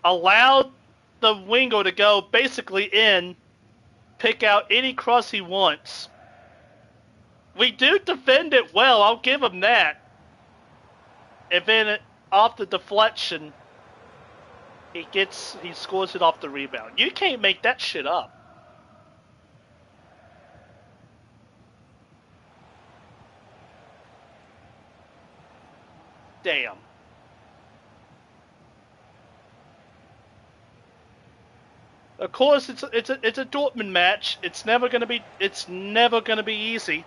allowed the winger to go basically in, pick out any cross he wants. We do defend it well, I'll give him that. And then off the deflection, he scores it off the rebound. You can't make that shit up. Damn. Of course, it's a Dortmund match. It's never gonna be easy.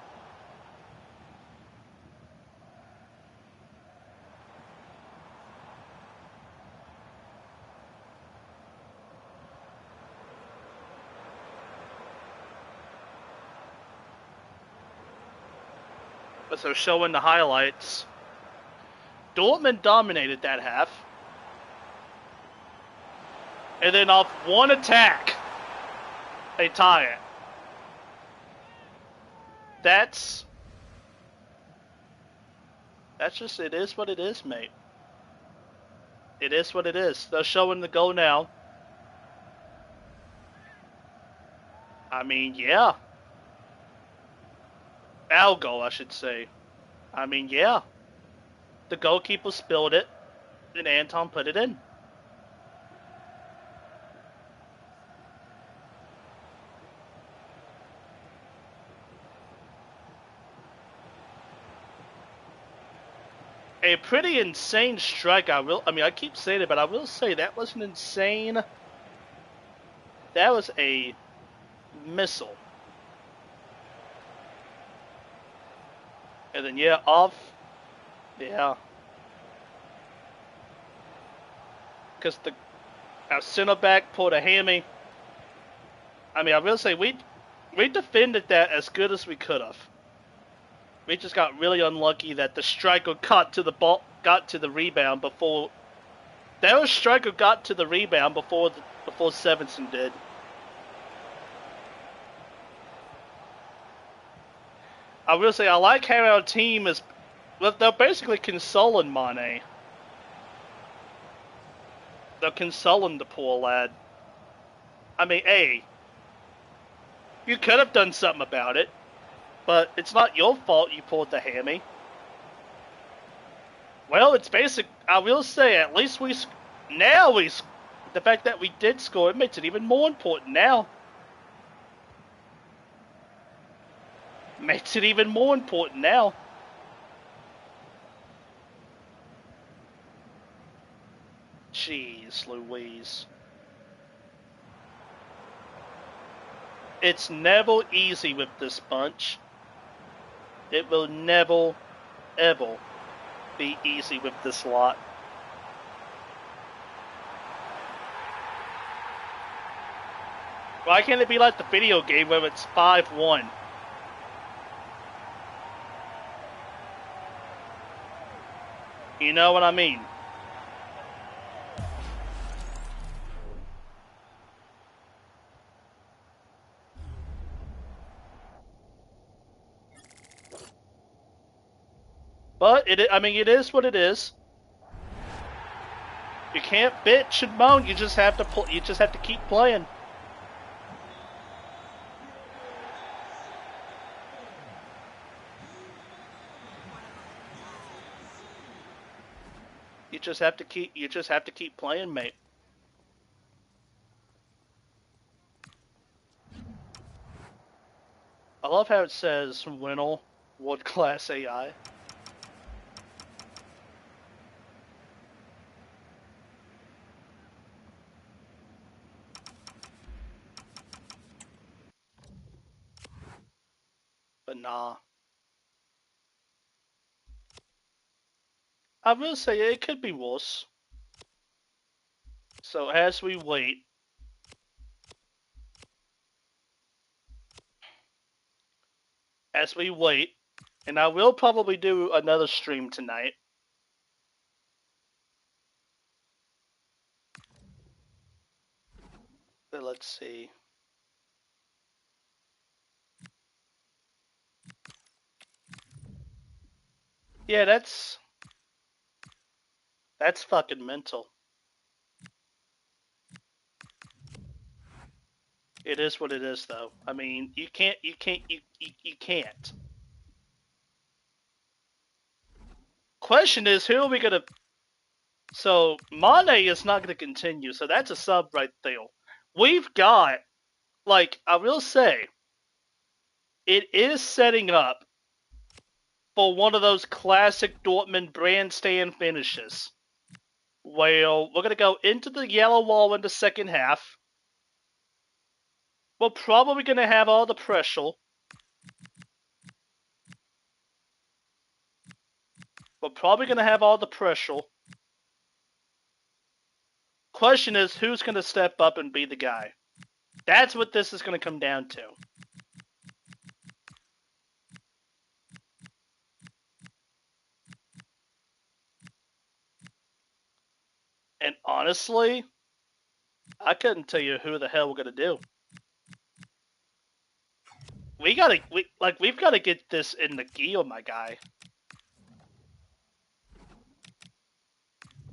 But so showing the highlights, Dortmund dominated that half. And then off one attack, they tie it. That's just, it is what it is, mate. It is what it is. They're showing the goal now. I mean, yeah. Our goal, I should say. I mean, yeah. The goalkeeper spilled it, and Anton put it in. A pretty insane strike. I keep saying it, but I will say that was an insane. That was a missile. And then off. Yeah. Because our center back pulled a hammy. I mean, I will say we defended that as good as we could have. We just got really unlucky that the striker got to the rebound before. That striker got to the rebound before Sevenson did. I will say I like how our team is. Well, they're basically consoling Mane. They're consoling the poor lad. I mean, hey, you could have done something about it, but it's not your fault you pulled the hammy. Well, it's basic. I will say, at least the fact that we did score, it makes it even more important now. Makes it even more important now. Jeez Louise. It's never easy with this bunch. It will never, ever be easy with this lot. Why can't it be like the video game where it's 5-1? You know what I mean? But it is what it is. You can't bitch and moan. You just have to keep playing. You just have to keep playing, mate. I love how it says Winnel, World Class AI. But nah. I will say it could be worse. So as we wait, and I will probably do another stream tonight. But let's see. Yeah, that's fucking mental. It is what it is, though. I mean, you can't. Question is, who are we gonna? So Mane is not gonna continue. So that's a sub right there. We've got, like, I will say, it is setting up for one of those classic Dortmund grandstand finishes. Well, we're gonna go into the yellow wall in the second half. We're probably gonna have all the pressure. Question is, who's gonna step up and be the guy? That's what this is gonna come down to. And honestly, I couldn't tell you who the hell we're gonna do. We've gotta get this in the gear, my guy.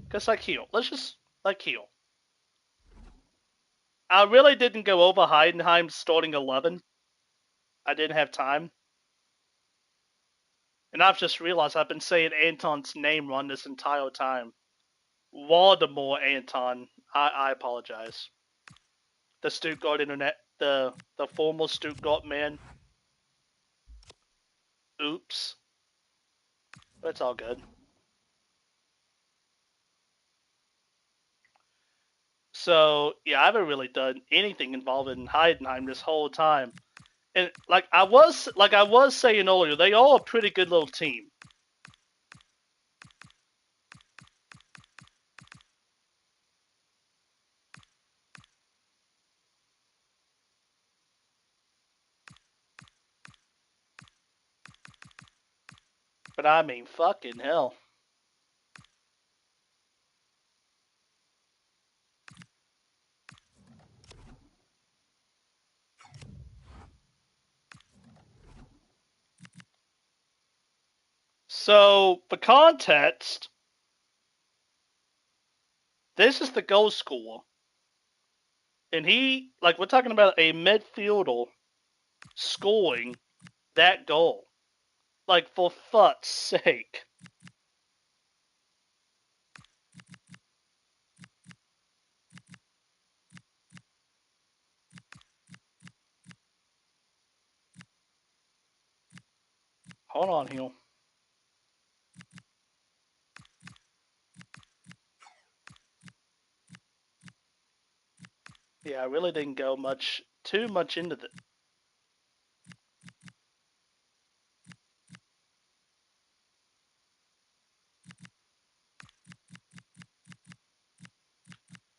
Cause let's just heal. I really didn't go over Heidenheim's starting 11. I didn't have time. And I've just realized I've been saying Anton's name wrong this entire time. Waldemar Anton. I apologize. The Stuttgart internet, the former Stuttgart man. Oops. But it's all good. So yeah, I haven't really done anything involved in Heidenheim this whole time. And like I was saying earlier, they are a pretty good little team. But I mean, fucking hell. So, for context, this is the goal scorer. And he, like, we're talking about a midfielder scoring that goal. Like, for fuck's sake. Hold on here. Yeah, I really didn't go too much into the.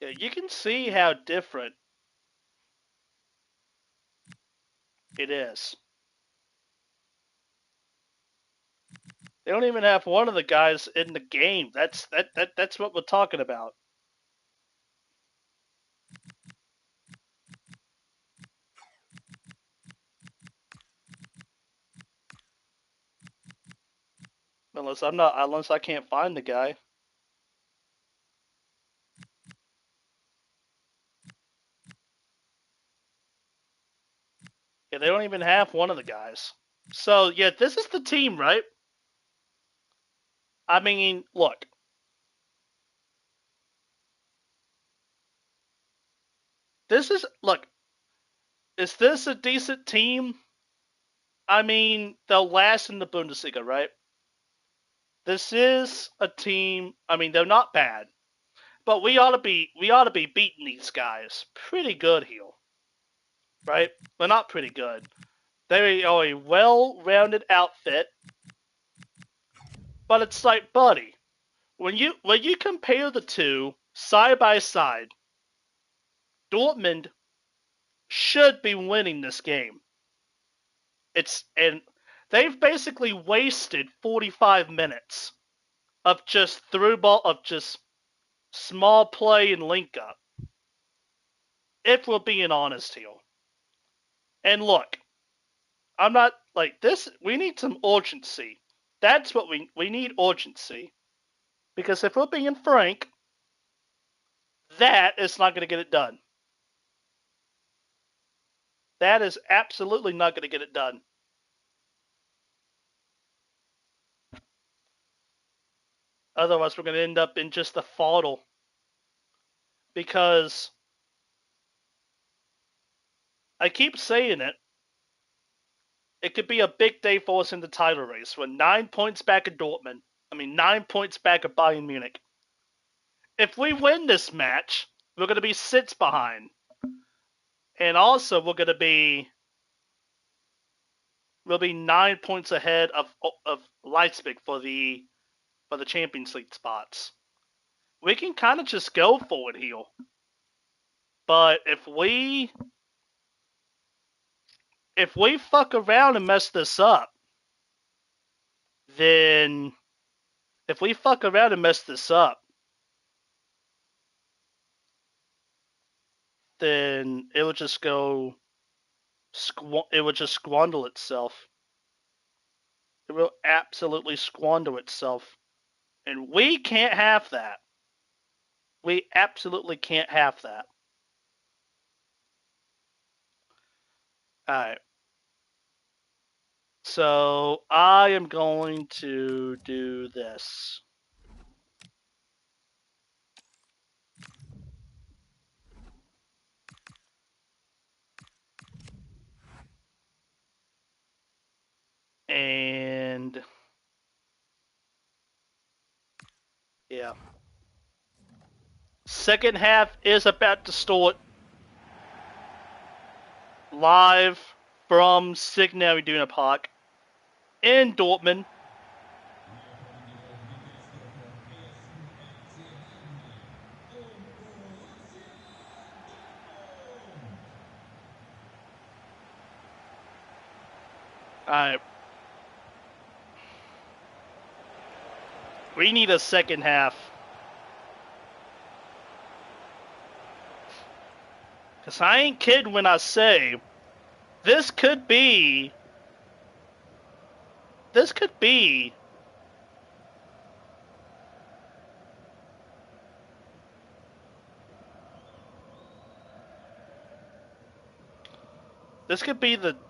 Yeah, you can see how different it is. They don't even have one of the guys in the game. That's what we're talking about. Unless I can't find the guy. Yeah, they don't even have one of the guys. So yeah, this is the team, right? I mean, look. Look. Is this a decent team? I mean, they'll last in the Bundesliga, right? This is a team. I mean, they're not bad, but we ought to be beating these guys pretty good here, right? They're not pretty good. They are a well-rounded outfit, but it's like, buddy, when you compare the two side by side, Dortmund should be winning this game. And they've basically wasted 45 minutes of just through ball, of just small play and link up. If we're being honest here. And look, I'm not like this. We need some urgency. That's what we need, urgency. Because if we're being frank, that is not going to get it done. That is absolutely not going to get it done. Otherwise, we're going to end up in just a fodder. Because I keep saying it, it could be a big day for us in the title race. We're 9 points back at Dortmund. 9 points back at Bayern Munich. If we win this match, we're going to be 6 behind. And also, we'll be 9 points ahead of Leipzig for the Champions League spots. We can kind of just go for it here. But if we fuck around and mess this up, then if we fuck around and mess this up, then it would just go. It would just squander itself. It will absolutely squander itself, and we can't have that. We absolutely can't have that. All right. So I am going to do this. And yeah. Second half is about to start live from Signal Iduna Park in Dortmund. Alright. We need a second half. Because I ain't kidding when I say this could be the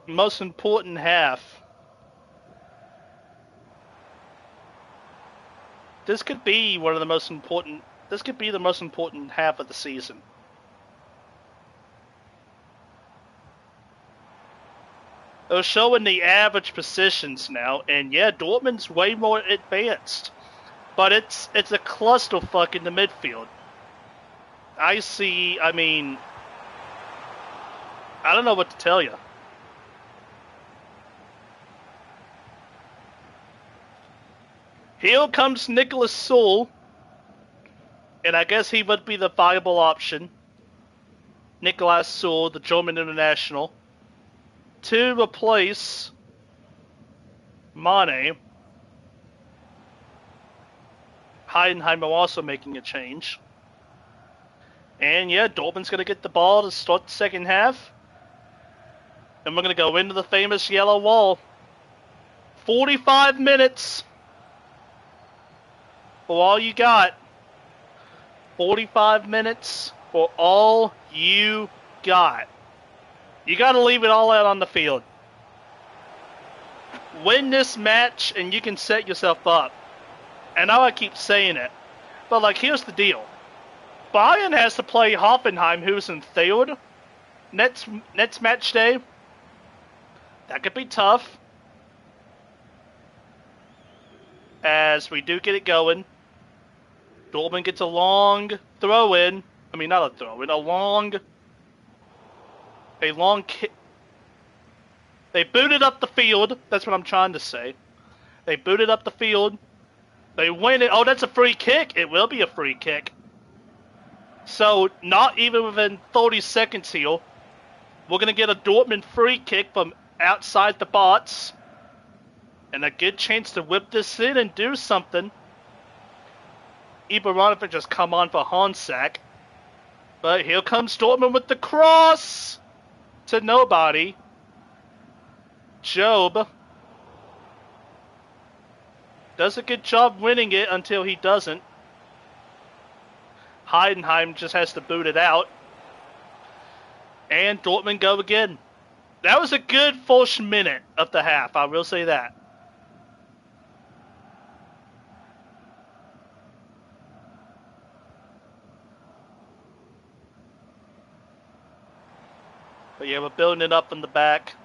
most important half. This could be the most important half of the season. They're showing the average positions now, and yeah, Dortmund's way more advanced. But it's a clusterfuck in the midfield. I don't know what to tell you. Here comes Nicholas Sewell, and I guess he would be the viable option. Nicolas Sewell, the German international, to replace Mane. Heidenheim are also making a change. And yeah, Dortmund's going to get the ball to start the second half. And we're going to go into the famous yellow wall. 45 minutes for all you got. 45 minutes for all you got. You got to leave it all out on the field. Win this match and you can set yourself up. And I keep saying it. But like, here's the deal. Bayern has to play Hoffenheim, who's in third. Next match day. That could be tough. As we do get it going. Dortmund gets a long throw in. I mean, not a throw in, a long kick. They booted up the field. That's what I'm trying to say. They booted up the field. They win it. Oh, that's a free kick. It will be a free kick. So, not even within 30 seconds here, we're going to get a Dortmund free kick from outside the box. And a good chance to whip this in and do something. Ibrahimovic just come on for Hansak. But here comes Dortmund with the cross to nobody. Job does a good job winning it until he doesn't. Heidenheim just has to boot it out. And Dortmund go again. That was a good first minute of the half, I will say that. But yeah, we're building it up in the back.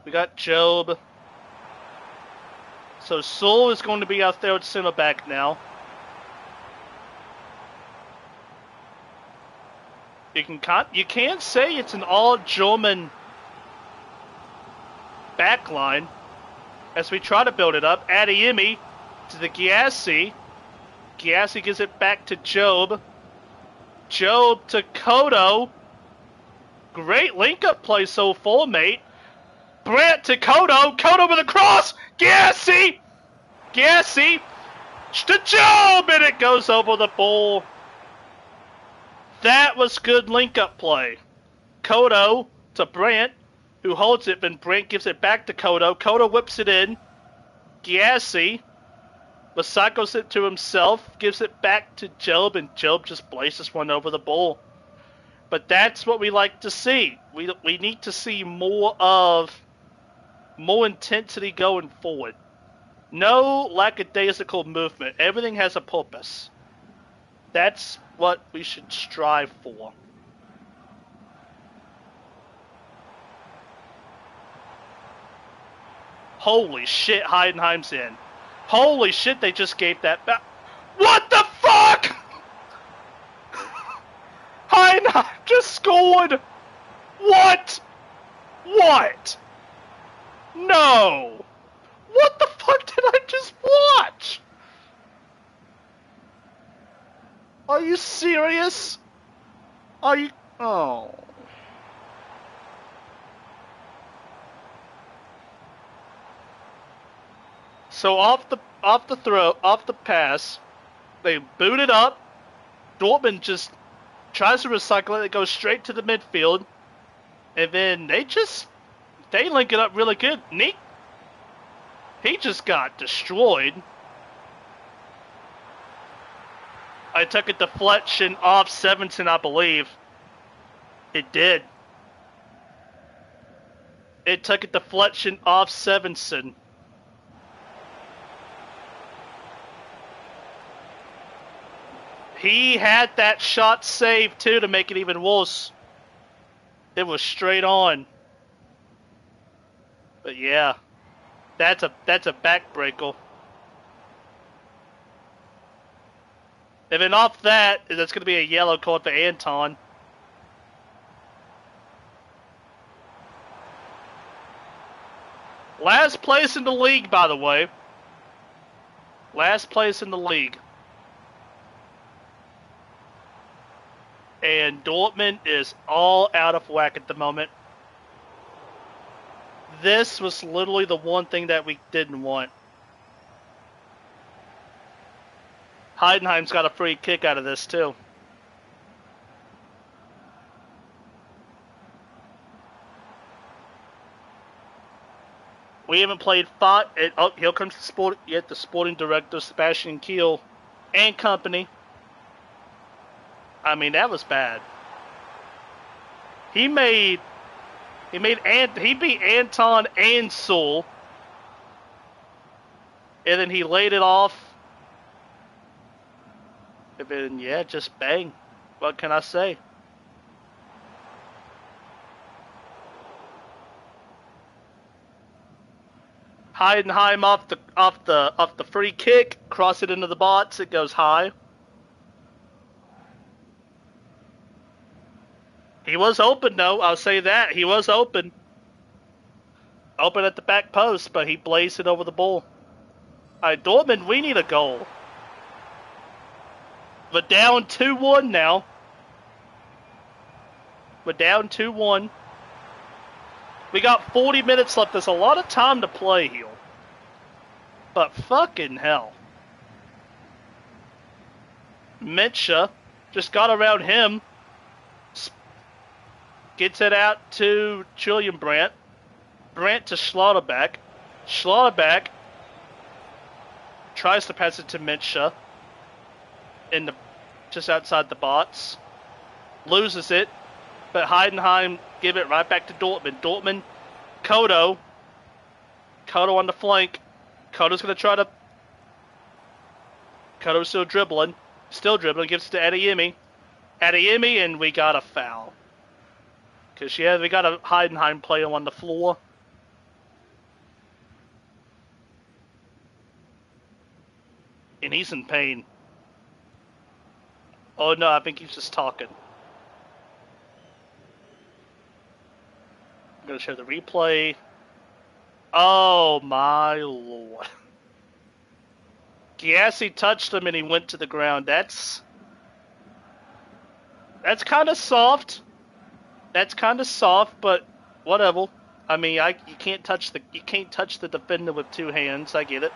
We got Job. So Sol is going to be our third center back now. You can't say it's an all-German backline as we try to build it up. Adeyemi to the Gyasi. Gyasi gives it back to Job. Job to Kodo. Great link-up play so far, mate. Brandt to Kodo. Kodo with a cross. Gyasi to Job, and it goes over the ball. That was good link-up play. Kodo to Brandt, who holds it, then Brandt gives it back to Kodo. Kodo whips it in. Gyasi recycles it to himself, gives it back to Job, and Job just blazes one over the ball. But that's what we like to see. We need to see more intensity going forward. No lackadaisical movement. Everything has a purpose. That's what we should strive for. Holy shit, Heidenheim's in. Holy shit, they just gave that back. What the fuck? Heidenheim just scored. What? No. What the fuck did I just watch? Are you serious? Are you... Oh. So off the pass, they boot it up. Dortmund just tries to recycle it. It goes straight to the midfield, and then they link it up really good. Neat. He just got destroyed. I took a deflection off Sevenson, I believe. It did. It took a deflection off Sevenson. He had that shot saved too to make it even worse. It was straight on. But yeah, that's a backbreaker. And then off that, that's going to be a yellow card for Anton. Last place in the league, by the way. Last place in the league. And Dortmund is all out of whack at the moment. This was literally the one thing that we didn't want. Heidenheim's got a free kick out of this too. We haven't played five. Oh, here comes the sporting director, Sebastian Kiel, and company. I mean, that was bad. He beat Anton and Sewell, and then he laid it off. And then, yeah, just bang. What can I say? Heidenheim off the free kick, cross it into the box, it goes high. He was open though, I'll say that. He was open. Open at the back post, but he blazed it over the ball. Alright, Dortmund, we need a goal. We're down 2-1 now. We're down 2-1. We got 40 minutes left. There's a lot of time to play here. But fucking hell. Mensah just got around him. Gets it out to Julian Brandt. Brandt to Schlotterbeck. Schlotterbeck tries to pass it to Mensah. Just outside the box. Loses it. But Heidenheim give it right back to Dortmund. Dortmund, Kodo. Kodo on the flank. Kodo's going to try to... Kodo's still dribbling. Gives it to Adeyemi. Adeyemi, and we got a foul. Because, yeah, we got a Heidenheim player on the floor. And he's in pain. Oh, no, I think he's just talking. I'm going to show the replay. Oh, my lord. Giassi touched him and he went to the ground. That's kind of soft. That's kind of soft, but whatever. I mean, you can't touch the defender with two hands. I get it.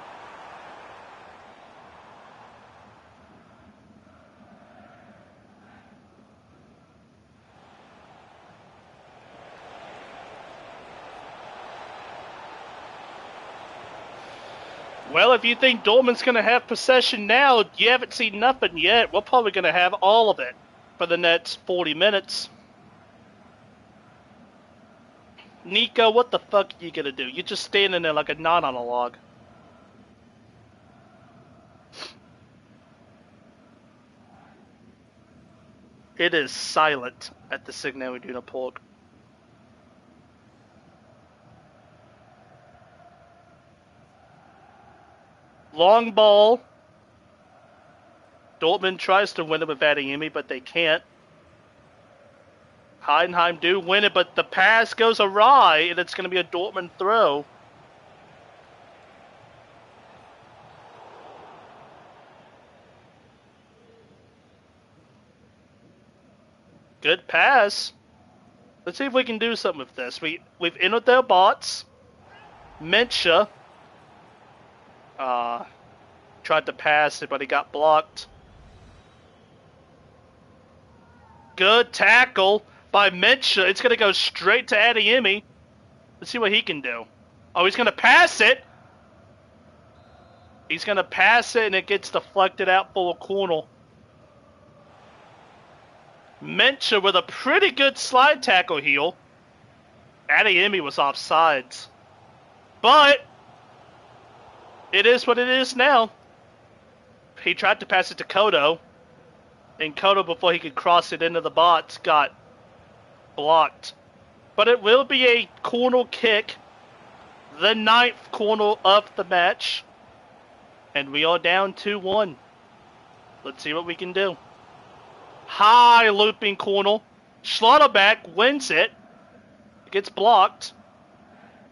Well, if you think Dortmund's going to have possession now, you haven't seen nothing yet. We're probably going to have all of it for the next 40 minutes. Nico, what the fuck are you going to do? You're just standing there like a knot on a log. It is silent at the Signal Iduna Park. Long ball. Dortmund tries to win it with Adeyemi, but they can't. Heidenheim do win it, but the pass goes awry, and it's going to be a Dortmund throw. Good pass. Let's see if we can do something with this. We've entered their bots. Mensah. Tried to pass it, but he got blocked. Good tackle by Mensah. It's going to go straight to Adeyemi. Let's see what he can do. Oh, he's going to pass it. He's going to pass it, and it gets deflected out for a corner. Mensah with a pretty good slide tackle heel. Adeyemi was offsides. But it is what it is now. He tried to pass it to Kodo. And Kodo, before he could cross it into the box, got blocked. But it will be a corner kick. The 9th corner of the match. And we are down 2-1. Let's see what we can do. High looping corner. Schlotterbeck wins it. It gets blocked.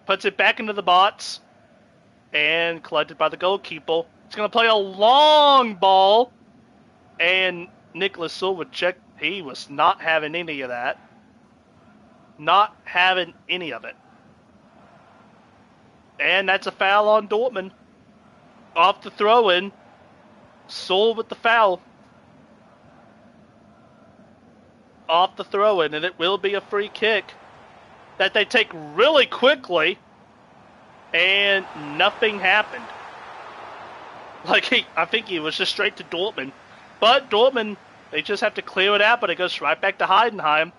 Puts it back into the box. And collected by the goalkeeper. He's going to play a long ball. And Nicholas Silvercheck, he was not having any of that. Not having any of it. And that's a foul on Dortmund. Off the throw-in. Sol with the foul. Off the throw-in, and it will be a free kick that they take really quickly, and nothing happened. I think he was just straight to Dortmund. But Dortmund, they just have to clear it out, but it goes right back to Heidenheim.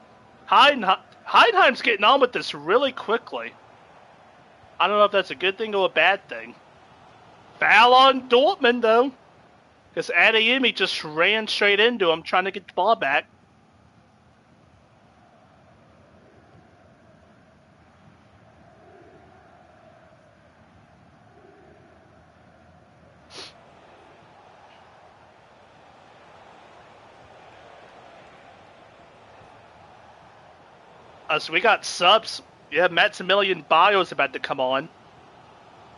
Heidenheim's getting on with this really quickly. I don't know if that's a good thing or a bad thing. Foul on Dortmund, though. Because Adeyemi just ran straight into him, trying to get the ball back. So we got subs. Yeah, Maximilian Bio's about to come on.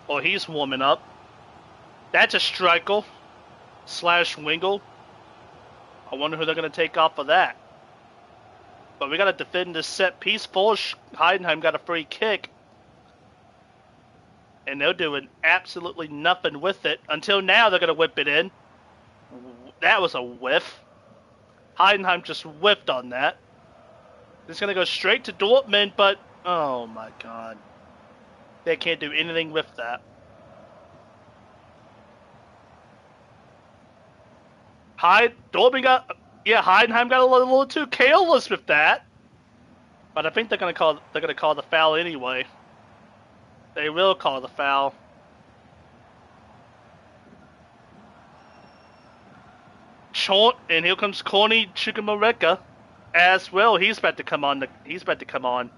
Well, he's warming up. That's a striker / Wingle. I wonder who they're going to take off of that. But we got to defend this set piece. Heidenheim got a free kick. And they're doing absolutely nothing with it. Until now, they're going to whip it in. That was a whiff. Heidenheim just whiffed on that. It's going to go straight to Dortmund, but oh my god. They can't do anything with that. Heidenheim got a little too careless with that. But I think they're going to call the foul anyway. They will call the foul. And here comes Corny Chukwuemeka as well. He's about to come on.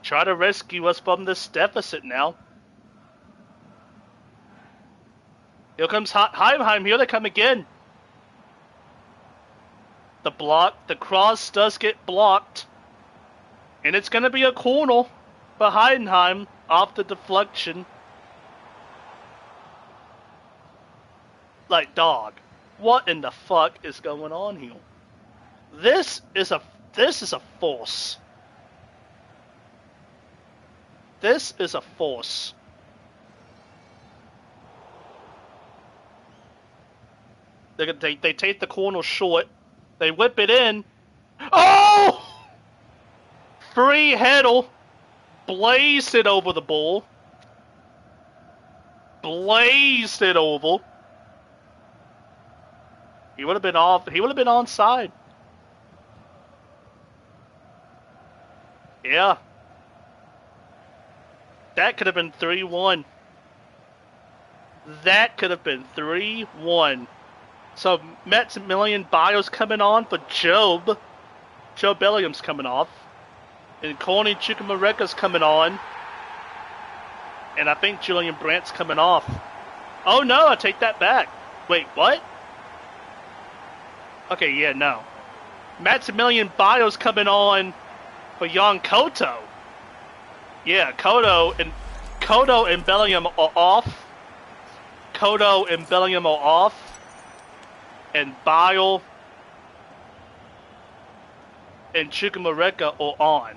Try to rescue us from this deficit now. Here comes Heidenheim. Here they come again. The cross does get blocked. And it's going to be a corner for Heidenheim off the deflection. Like, dog, what in the fuck is going on here? This is a force. This is a force. They take the corner short. They whip it in. Oh! Free header. Blazed it over the ball. Blazed it over. He would have been off. He would have been onside. Yeah. That could have been 3-1. That could have been 3-1. So Maximilian Bio's coming on for Job. Joe Bellingham's coming off. And Corny Chukwuemeka's coming on. And I think Julian Brandt's coming off. Oh no, I take that back. Wait, what? Okay, yeah, no. Maximilian Bio's coming on for Jan Koto. Yeah, Koto and Bellingham are off. Koto and Bellingham are off. And Bio and Chukwuemeka are on.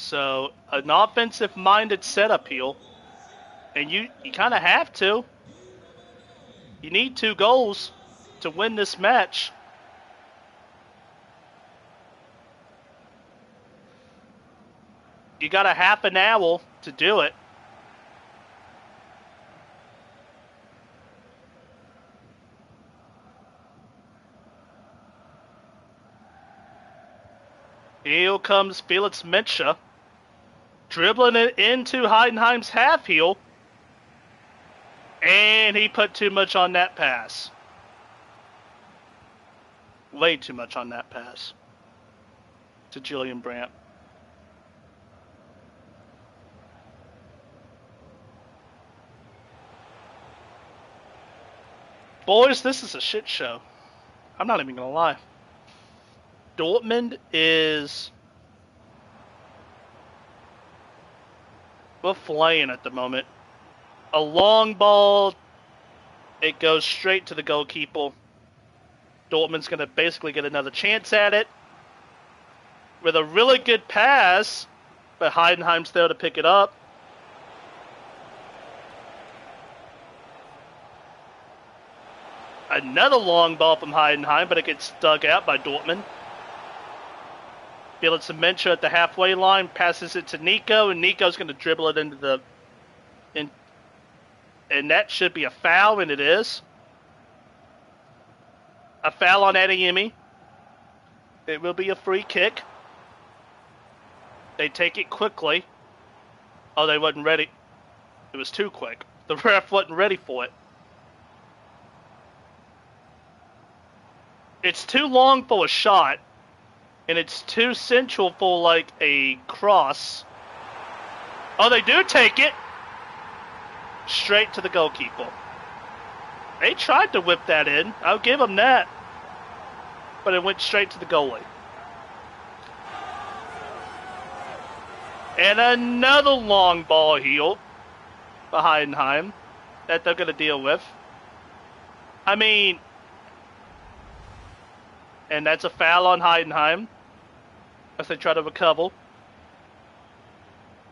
So, an offensive-minded setup here. And you kind of have to. You need 2 goals to win this match. You got a half an hour to do it. Here comes Felix Mensah, dribbling it into Heidenheim's half heel, and he put too much on that pass. Way too much on that pass to Julian Brandt. Boys, this is a shit show. I'm not even gonna lie. Dortmund is... we're flying at the moment. A long ball, it goes straight to the goalkeeper. Dortmund's going to basically get another chance at it. With a really good pass, but Heidenheim's there to pick it up. Another long ball from Heidenheim, but it gets dug out by Dortmund. Felix Mensah at the halfway line, passes it to Nico, and Nico's going to dribble it into the... and that should be a foul, and it is. A foul on Adeyemi. It will be a free kick. They take it quickly. Oh, they wasn't ready. It was too quick. The ref wasn't ready for it. It's too long for a shot. And it's too central for, like, a cross. Oh, they do take it. Straight to the goalkeeper. They tried to whip that in. I'll give them that. But it went straight to the goalie. And another long ball heel for Heidenheim that they're going to deal with. I mean... and that's a foul on Heidenheim as they try to recover.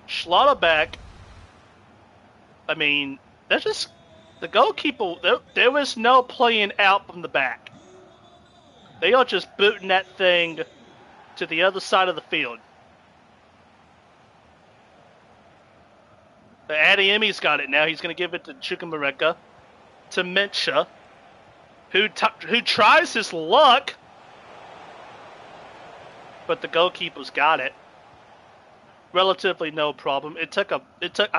Schlotterbeck, I mean, that's just the goalkeeper. There was no playing out from the back. They are just booting that thing to the other side of the field. The Adeyemi's got it now. He's going to give it to Chukwuemeka, to Mensah, who tries his luck. But the goalkeeper's got it. Relatively no problem. I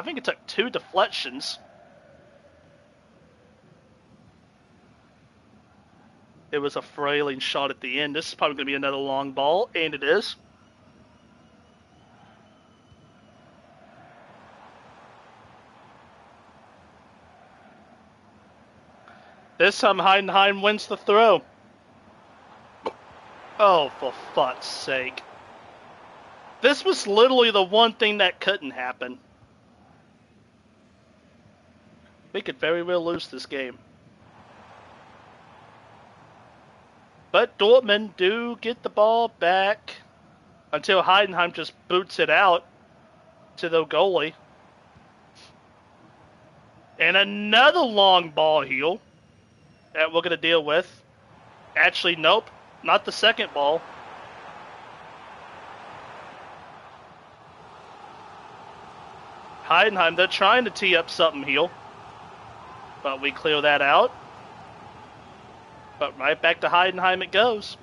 think it took 2 deflections. It was a frailing shot at the end. This is probably going to be another long ball, and it is. This time Heidenheim wins the throw. Oh, for fuck's sake. This was literally the one thing that couldn't happen. We could very well lose this game. But Dortmund do get the ball back until Heidenheim just boots it out to the goalie. And another long ball heel that we're going to deal with. Actually, nope. Not the second ball. Heidenheim, they're trying to tee up something here. But we clear that out. But right back to Heidenheim it goes.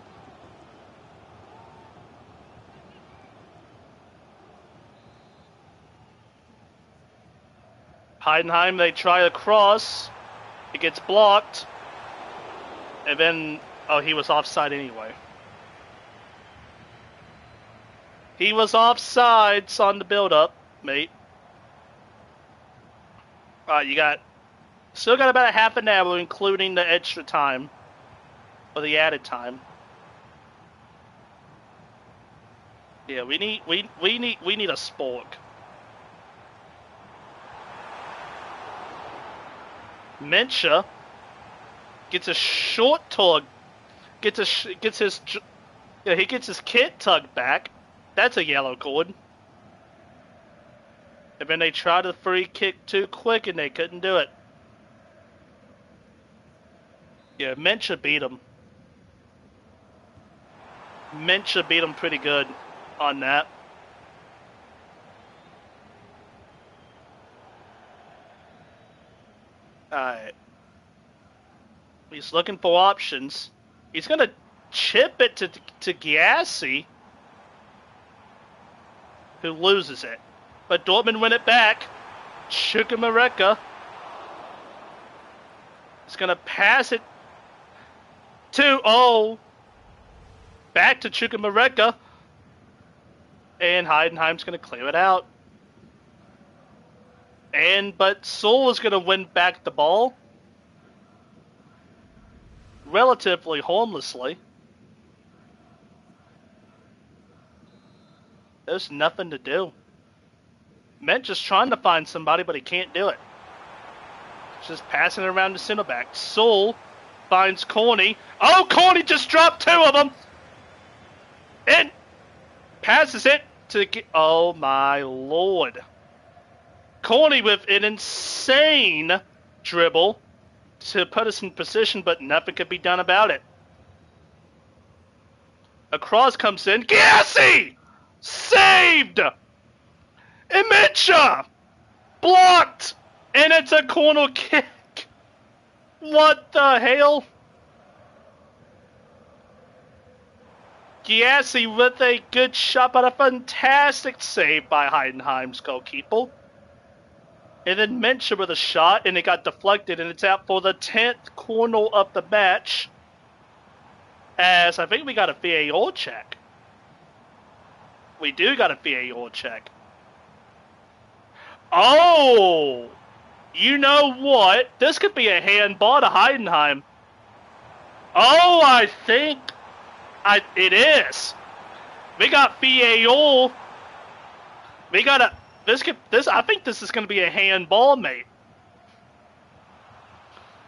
Heidenheim, they try a cross. It gets blocked. And then... oh, he was offside anyway. He was offsides on the build-up, mate. Still got about a half an hour, including the extra time, or the added time. Yeah, we need a spork. Mensah gets a short tug. He gets his kit tugged back. That's a yellow cord. And then they tried a free kick too quick and they couldn't do it. Yeah, Mencha beat him. Mencha beat him pretty good on that. Alright. He's looking for options. He's going to chip it to Giassi, who loses it. But Dortmund win it back. Chukwuemeka is going to pass it to, back to Chukwuemeka. And Heidenheim's going to clear it out. But Seoul is going to win back the ball. Relatively harmlessly. There's nothing to do. Ment just trying to find somebody, but he can't do it. Just passing it around the center back. Seoul finds Corny. Oh, Corny just dropped two of them. And passes it to... Oh, my Lord. Corny with an insane dribble to put us in position, but nothing could be done about it. A cross comes in. Giassi! Saved! Imecha! Blocked! And it's a corner kick. What the hell? Giassi with a good shot, but a fantastic save by Heidenheim's goalkeeper. And then Mencha with a shot, and it got deflected, and it's out for the 10th corner of the match. As I think we got a VAR check. We do got a VAR check. Oh! You know what? This could be a handball to Heidenheim. Oh, I think it is. We got VAR. We got a... I think this is going to be a handball, mate.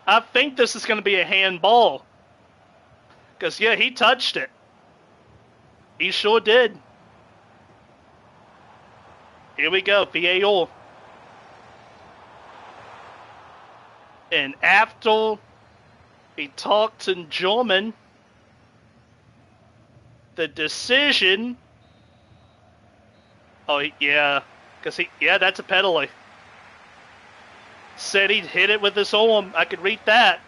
I think this is going to be a handball. Because, yeah, he touched it. He sure did. Here we go, VAR. And after he talked in German, the decision... Oh, yeah... that's a penalty. Said he'd hit it with his arm. I could read that.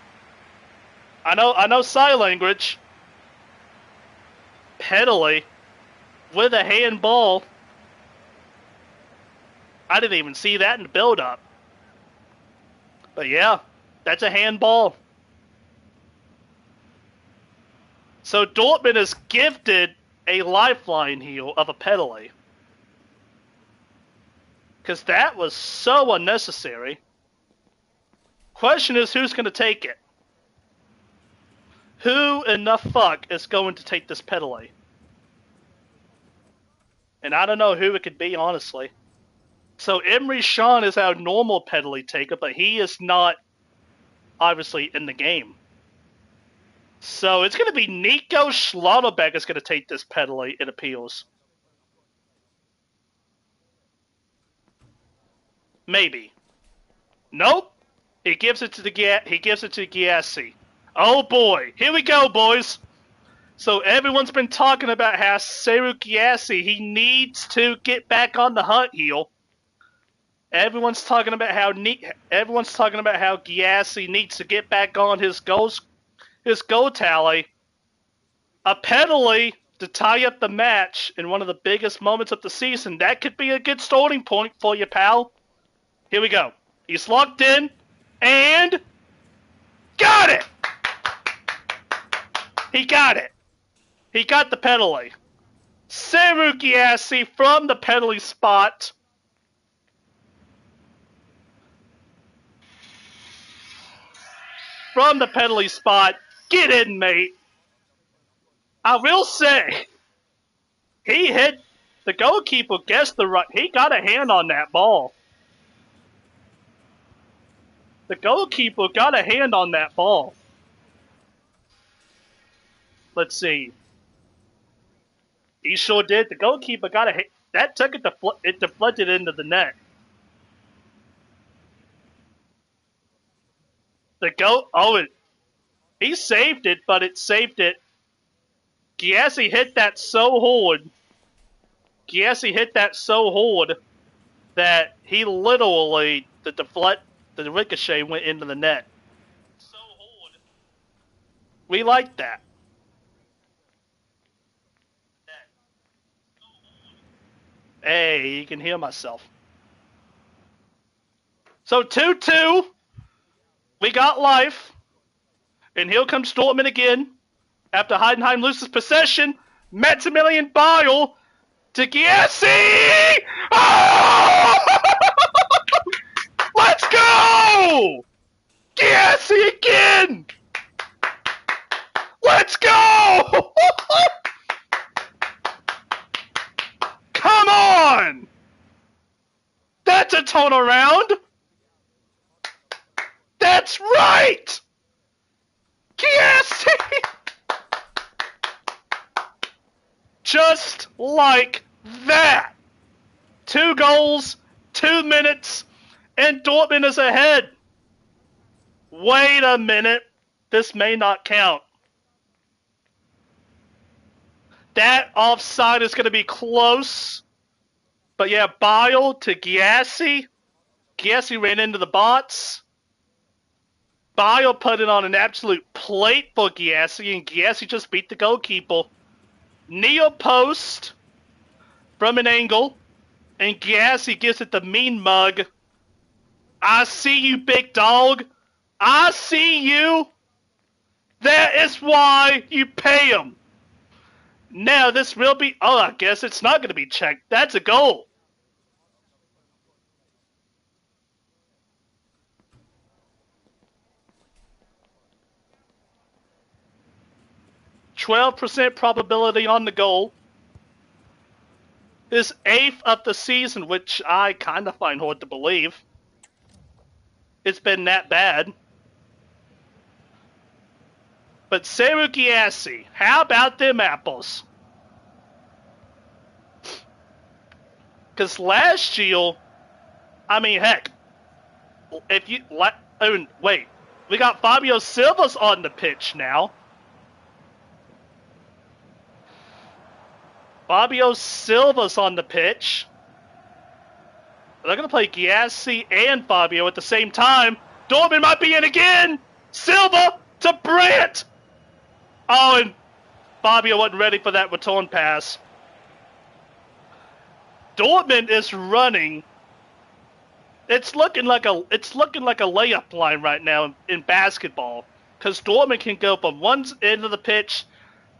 I know sign language. Penalty with a handball. I didn't even see that in the build-up. But yeah, that's a handball. So Dortmund is gifted a lifeline here of a penalty. Because that was so unnecessary. Question is, who's going to take it? Who in the fuck is going to take this penalty? And I don't know who it could be, honestly. So Emre Can is our normal penalty taker, but he is not, obviously, in the game. So it's going to be Nico Schlotterbeck is going to take this penalty, it appeals. Maybe. Nope. He gives it to Giassi. Oh boy. Here we go, boys. So everyone's been talking about how Seru Giassi, he needs to get back on the hunt heel. Everyone's talking about how Giassi needs to get back on his goal tally. A penalty to tie up the match in one of the biggest moments of the season. That could be a good starting point for you, pal. Here we go. He's locked in, and got it! He got it. He got the penalty. Seru Giassi from the penalty spot. From the penalty spot. Get in, mate. I will say, he hit, the goalkeeper guessed the right, he got a hand on that ball. The goalkeeper got a hand on that ball. Let's see. He sure did. The goalkeeper got a hit. That took it, it deflected into the net. The goat. Oh, he saved it, but it saved it. Giassi hit that so hard. Giassi hit that so hard that he literally, the ricochet went into the net. So hard. We like that. Hey, you can hear myself. So 2-2. We got life. And here comes Dortmund again. After Heidenheim loses possession, Maximilian Bile to Giassi! Oh! Let's go! Giassi again! Let's go! Come on! That's a turnaround! That's right! Giassi! Just like that! 2 goals, 2 minutes, and Dortmund is ahead. Wait a minute. This may not count. That offside is going to be close. But yeah, Bile to Giassi. Giassi ran into the bots. Bile put it on an absolute plate for Giassi, and Giassi just beat the goalkeeper. Near post from an angle, and Giassi gives it the mean mug. I see you, big dog. I see you. That is why you pay him. Now this will be... Oh, I guess it's not going to be checked. That's a goal. %12 probability on the goal. His 8th of the season, which I kind of find hard to believe. It's been that bad. But Seru Giassi, how about them apples? Because last year, I mean, heck, if you... wait, we got Fabio Silva's on the pitch now. Fabio Silva's on the pitch. They're going to play Giassi and Fabio at the same time. Dortmund might be in again. Silva to Brandt. Oh, and Fabio wasn't ready for that return pass. Dortmund is running. It's looking like a layup line right now in basketball, because Dortmund can go from one end of the pitch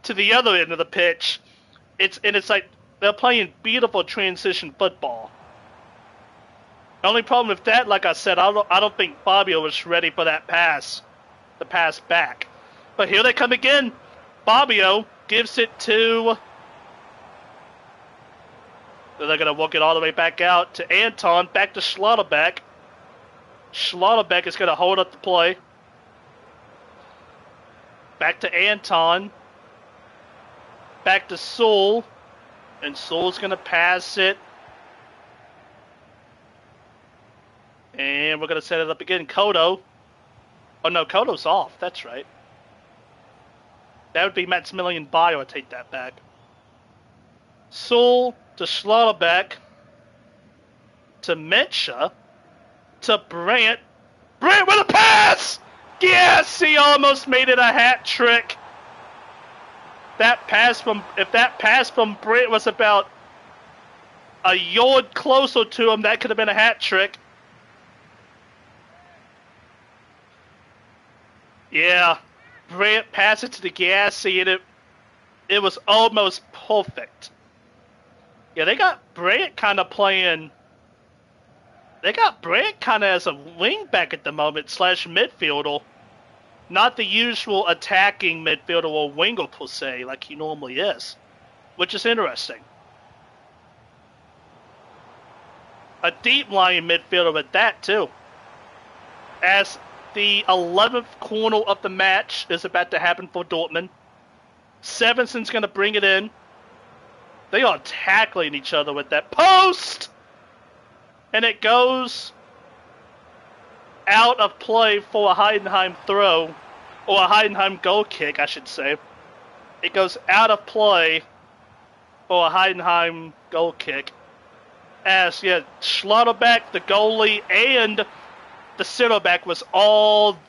to the other end of the pitch. It's like they're playing beautiful transition football. The only problem with that, like I said, I don't think Fabio was ready for that pass, the pass back. But here they come again. Fabio gives it to... They're going to walk it all the way back out to Anton, back to Schlotterbeck. Schlotterbeck is going to hold up the play. Back to Anton. Back to Sewell. And Sewell's going to pass it. And we're going to set it up again. Kodo. Oh no, Kodo's off. That's right. That would be Maximilian Bile. I take that back. Sewell to Schlotterbeck. To Mensah. To Brandt. Brandt with a pass! Yes, he almost made it a hat trick. If that pass from Brandt was about a yard closer to him, that could have been a hat trick. Yeah, Brandt passed it to the Giassi, and it was almost perfect. Yeah, they got Brandt kind of playing. They got Brandt kind of as a wingback at the moment, / midfielder. Not the usual attacking midfielder or winger per se, like he normally is, which is interesting. A deep lying midfielder at that too. As the 11th corner of the match is about to happen for Dortmund. Sevenson's going to bring it in. They are tackling each other with that post! And it goes out of play for a Heidenheim throw, or a Heidenheim goal kick, I should say. It goes out of play for a Heidenheim goal kick. As, yeah, Schlotterbeck, the goalie, and the center back was all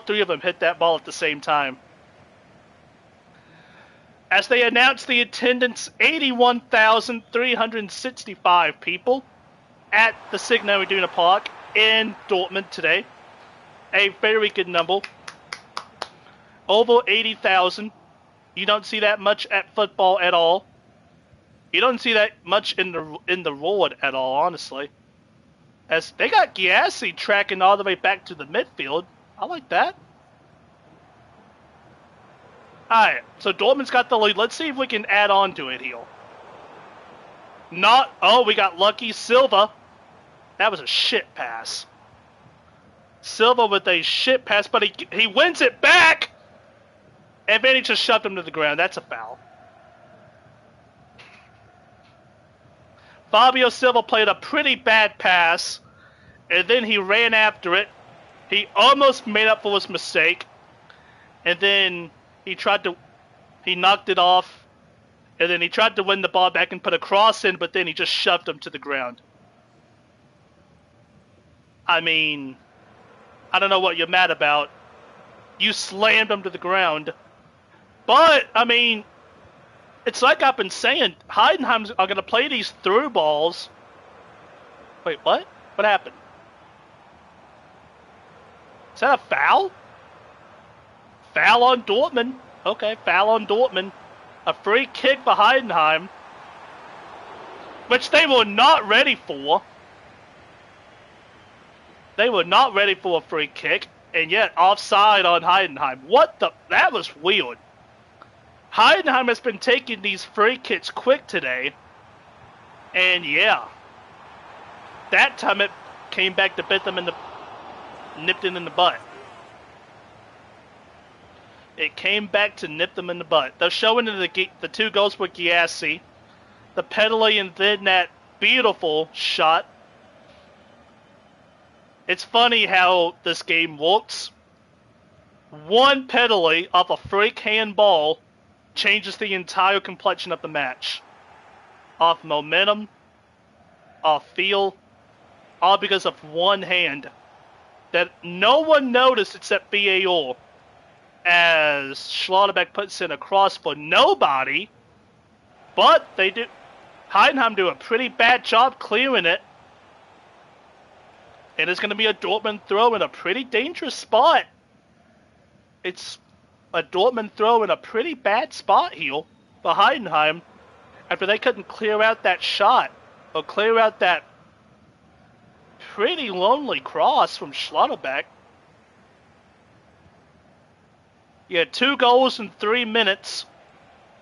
three of them hit that ball at the same time. As they announced the attendance, 81,365 people at the Signal Iduna Park in Dortmund today. A very good number. Over 80,000. You don't see that much at football at all. You don't see that much in the road at all, honestly. As they got Giassi tracking all the way back to the midfield. I like that. Alright, so Dortmund's got the lead. Let's see if we can add on to it here. We got lucky. Silva. That was a shit pass. Silva with a shit pass, but he wins it back! And then he just shoved him to the ground. That's a foul. Fabio Silva played a pretty bad pass, and then he ran after it. He almost made up for his mistake, and then he knocked it off, and then he tried to win the ball back and put a cross in, but then he just shoved him to the ground. I mean, I don't know what you're mad about. You slammed him to the ground. But, I mean, it's like I've been saying, Heidenheim are going to play these through balls. Wait, what? What happened? Is that a foul? Foul on Dortmund. Okay, foul on Dortmund. A free kick for Heidenheim, which they were not ready for. They were not ready for a free kick, and yet offside on Heidenheim. What the? That was weird. Heidenheim has been taking these free kicks quick today, and yeah, that time it came back to bit them nipped it in the butt. It came back to nip them in the butt. They're showing the two goals with Giassi, the penalty, and then that beautiful shot. It's funny how this game works. One penalty off a freak handball changes the entire complexion of the match. Off momentum, off feel, all because of one hand that no one noticed except VAR. As Schlotterbeck puts in a cross for nobody, but they do. Heidenheim do a pretty bad job clearing it. And it's going to be a Dortmund throw in a pretty dangerous spot. It's a Dortmund throw in a pretty bad spot here for Heidenheim after they couldn't clear out that shot or clear out that pretty lonely cross from Schlotterbeck. You had 2 goals in 3 minutes,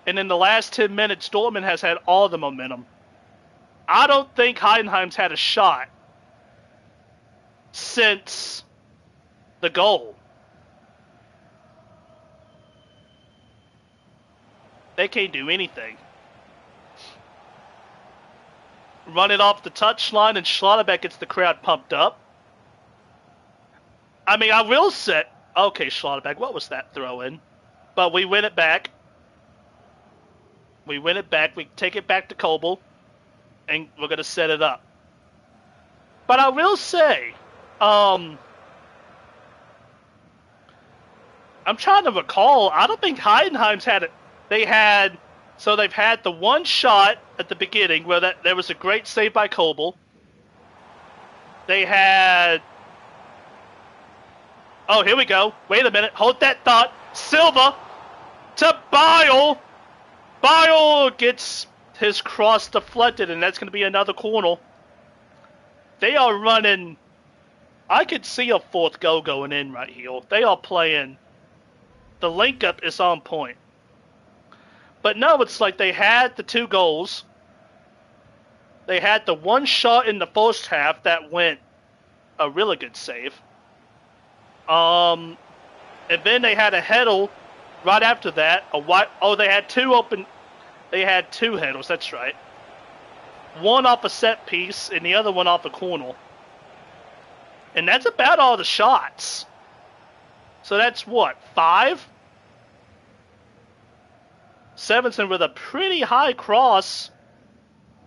and in the last 10 minutes, Dortmund has had all the momentum. I don't think Heidenheim's had a shot since the goal. They can't do anything. Run it off the touchline, and Schlotterbeck gets the crowd pumped up. I mean, I will say... Okay, Schlotterbeck, what was that throw in? But we win it back. We win it back. We take it back to Kobel. And we're going to set it up. But I will say... I'm trying to recall. I don't think Heidenheim's had it. They've had the one shot at the beginning where there was a great save by Kobel. They had... Oh, here we go. Wait a minute. Hold that thought. Silva to Bile. Bile gets his cross deflected, and that's going to be another corner. They are running... I could see a 4th goal going in right here. They are playing... The link-up is on point. But no, it's like they had the 2 goals. They had the one shot in the first half that went a really good save. And then they had a header right after that. They had 2 open. They had 2 headers. That's right. One off a set piece and the other one off a corner. And that's about all the shots. So that's what, 5? Sevenson with a pretty high cross.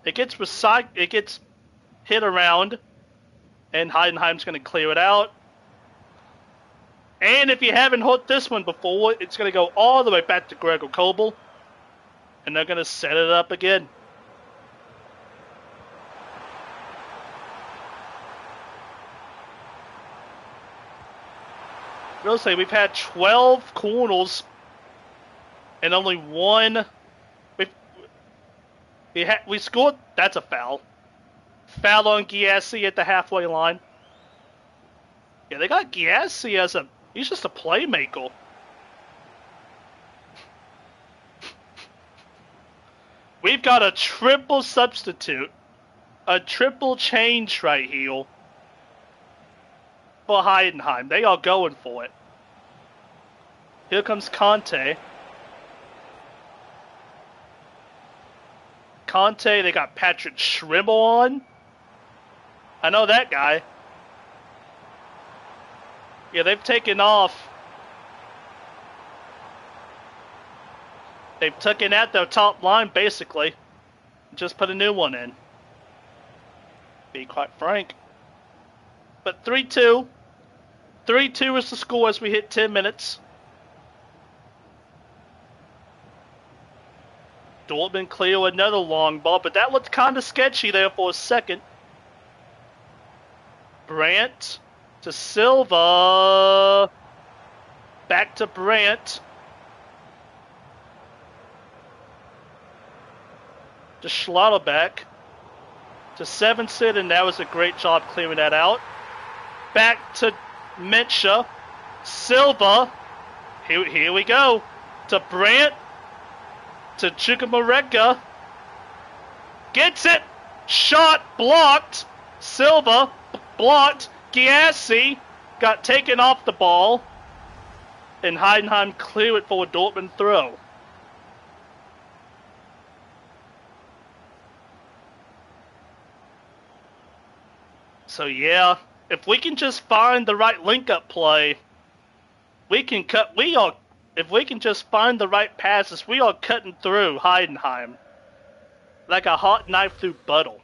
It gets hit around. And Heidenheim's going to clear it out. And if you haven't hit this one before, it's going to go all the way back to Gregor Kobel. And they're going to set it up again. We'll say we've had 12 corners and only one. We scored. That's a foul. Foul on Giassi at the halfway line. Yeah, they got Giassi he's just a playmaker. We've got a triple substitute, a triple change right here for Heidenheim. They are going for it. Here comes Conte. They got Patrick Schrimmel on. I know that guy. Yeah, they've taken off. They've taken out their top line, basically. Just put a new one in. Be quite frank. But 3-2. 3-2 is the score as we hit 10 minutes. Dortmund clear another long ball, but that looked kind of sketchy there for a second. Brandt to Silva. Back to Brandt. To Schlotterbeck. To Sevenson, and that was a great job clearing that out. Back to Mensah. Silva. Here we go. To Brandt. To Chukwuemeka. Gets it. Shot blocked. Silva blocked. Giassi got taken off the ball. And Heidenheim clear it for a Dortmund throw. So yeah, if we can just find the right link-up play, we can cut. If we can just find the right passes, we are cutting through Heidenheim like a hot knife through butter.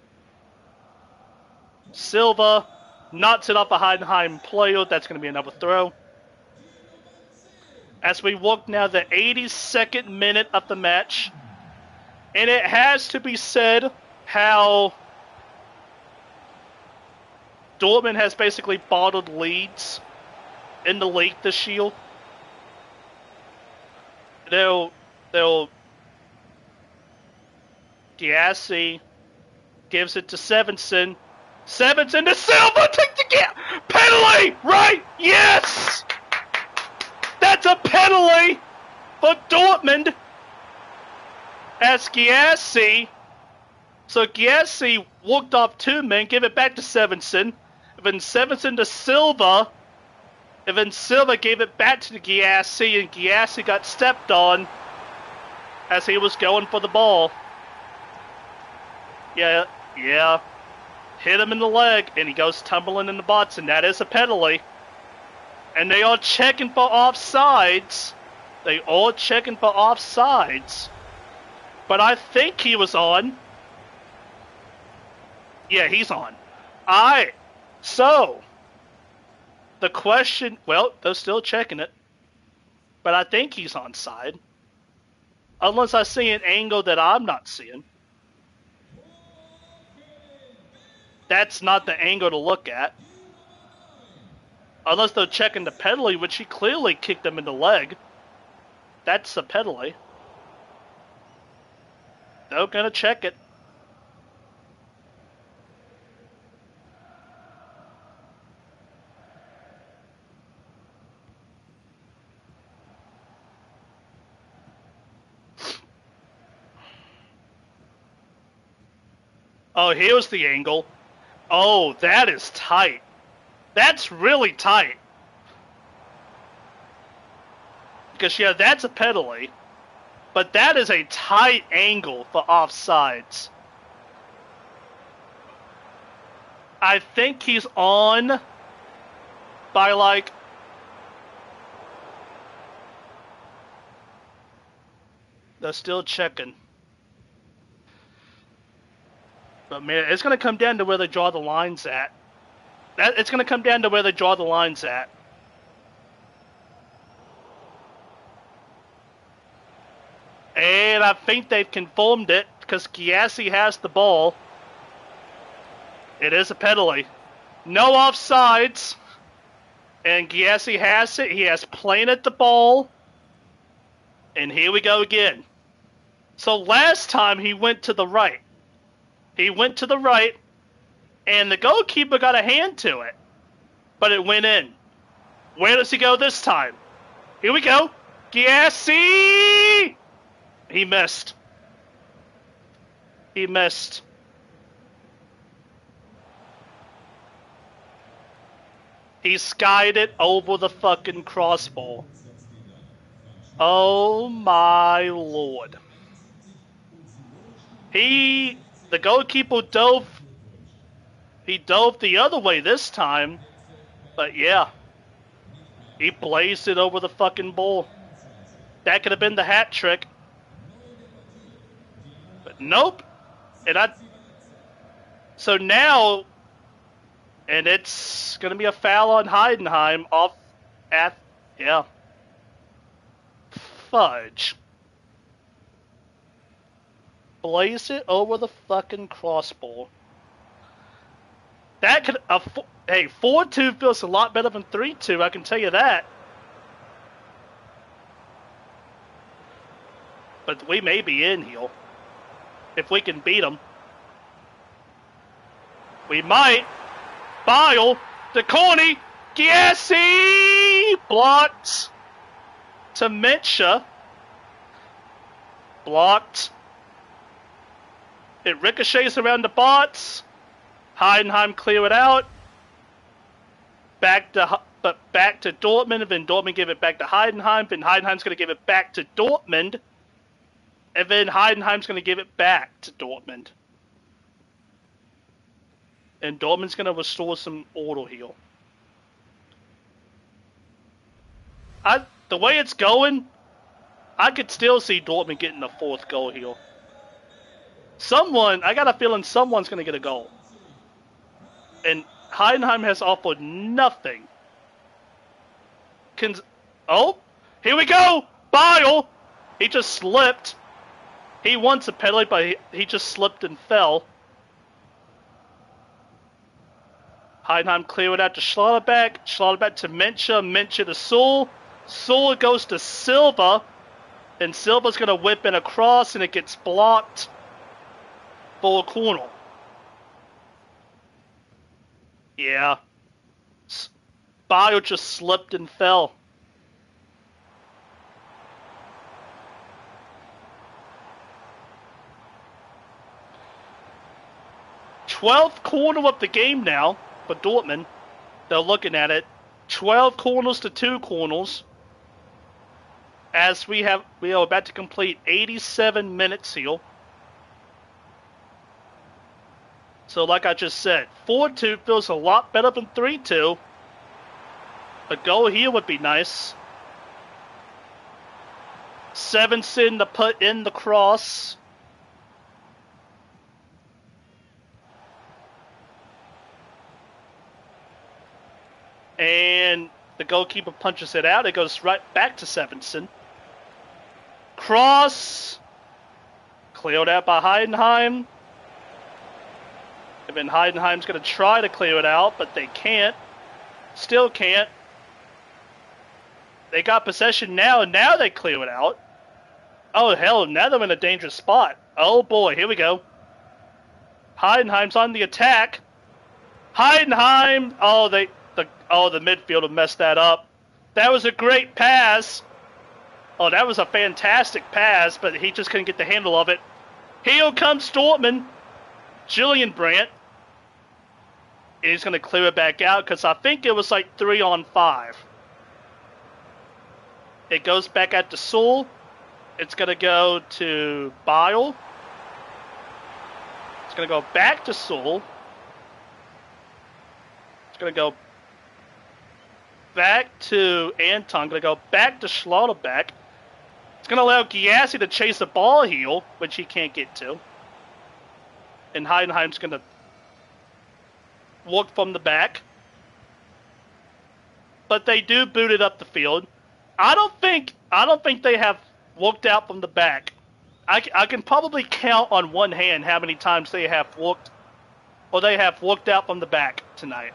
Silva knocks it off a Heidenheim player. That's going to be another throw. As we walk now the 82nd minute of the match, and it has to be said how Dortmund has basically bottled leads in the league this year. They'll Giassi gives it to Sevenson. Sevenson to Silva. Take the gap. Penalty, right? Yes. That's a penalty for Dortmund. As Giassi. So Giassi walked off 2 men. Give it back to Sevenson. Then Sevenson to Silva. And then Silva gave it back to Giassi, and Giassi got stepped on as he was going for the ball. Yeah. Hit him in the leg, and he goes tumbling in the box, and that is a penalty. And they are checking for offsides. But I think he was on. Yeah, he's on. So, the question, well, they're still checking it. But I think he's onside. Unless I see an angle that I'm not seeing. That's not the angle to look at. Unless they're checking the penalty, which he clearly kicked him in the leg. That's a penalty. They're going to check it. Oh, here's the angle. Oh, that is tight. That's really tight. Because, yeah, that's a penalty. But that is a tight angle for offsides. I think he's on. by like... They're still checking. But man, it's going to come down to where they draw the lines at. It's going to come down to where they draw the lines at. And I think they've confirmed it because Giassi has the ball. It is a penalty. No offsides. And Giassi has it. He has planted the ball. And here we go again. So last time he went to the right. He went to the right. And the goalkeeper got a hand to it. But it went in. Where does he go this time? Here we go. Giassi! He missed. He missed. He skied it over the fucking crossbar. Oh my lord. The goalkeeper dove the other way this time, but yeah. He blazed it over the fucking ball. That could have been the hat trick. But nope. So now, and it's going to be a foul on Heidenheim yeah. Fudge. Blaze it over the fucking crossbar. That could, hey, 4-2 feels a lot better than 3-2, I can tell you that. But we may be in here. If we can beat them. We might. Bile. DeCorney. Giassi. Blocked. To Mitcha. Blocked. It ricochets around the bots. Heidenheim clear it out. Back to Dortmund, and then Dortmund give it back to Heidenheim, then Heidenheim's going to give it back to Dortmund, and then Heidenheim's going to give it back to Dortmund. And Dortmund's going to restore some order here. The way it's going, I could still see Dortmund getting a fourth goal here. I got a feeling someone's going to get a goal. And Heidenheim has offered nothing. Oh, here we go! Bile! He just slipped. He wants a penalty, but he just slipped and fell. Heidenheim clear it out to Schlotterbeck. Schlotterbeck to Mencha. Mencha to Sewell. Sewell goes to Silva. And Silva's going to whip in across, and it gets blocked for a corner. Yeah. Bile just slipped and fell. Twelfth corner of the game now for Dortmund. They're looking at it. 12 corners to 2 corners. As we are about to complete 87 minutes here. So like I just said, 4-2 feels a lot better than 3-2. A goal here would be nice. Sevenson to put in the cross. And the goalkeeper punches it out. It goes right back to Sevenson. Cross. Cleared out by Heidenheim. And then Heidenheim's going to try to clear it out, but they can't. Still can't. They got possession now, and now they clear it out. Oh, hell, now they're in a dangerous spot. Oh, boy, here we go. Heidenheim's on the attack. Heidenheim! Oh, the midfielder messed that up. That was a great pass. Oh, that was a fantastic pass, but he just couldn't get the handle of it. Here comes Dortmund. Julian Brandt. And he's going to clear it back out because I think it was like 3-on-5. It goes back out to Sewell. It's going to go to Bile. It's going to go back to Sewell. It's going to go back to Anton. Going to go back to Schlotterbeck. It's going to allow Giassi to chase the ball heel, which he can't get to. And Heidenheim's going to look from the back. But they do boot it up the field. I don't think they have looked out from the back. I can probably count on one hand how many times they have looked out from the back tonight.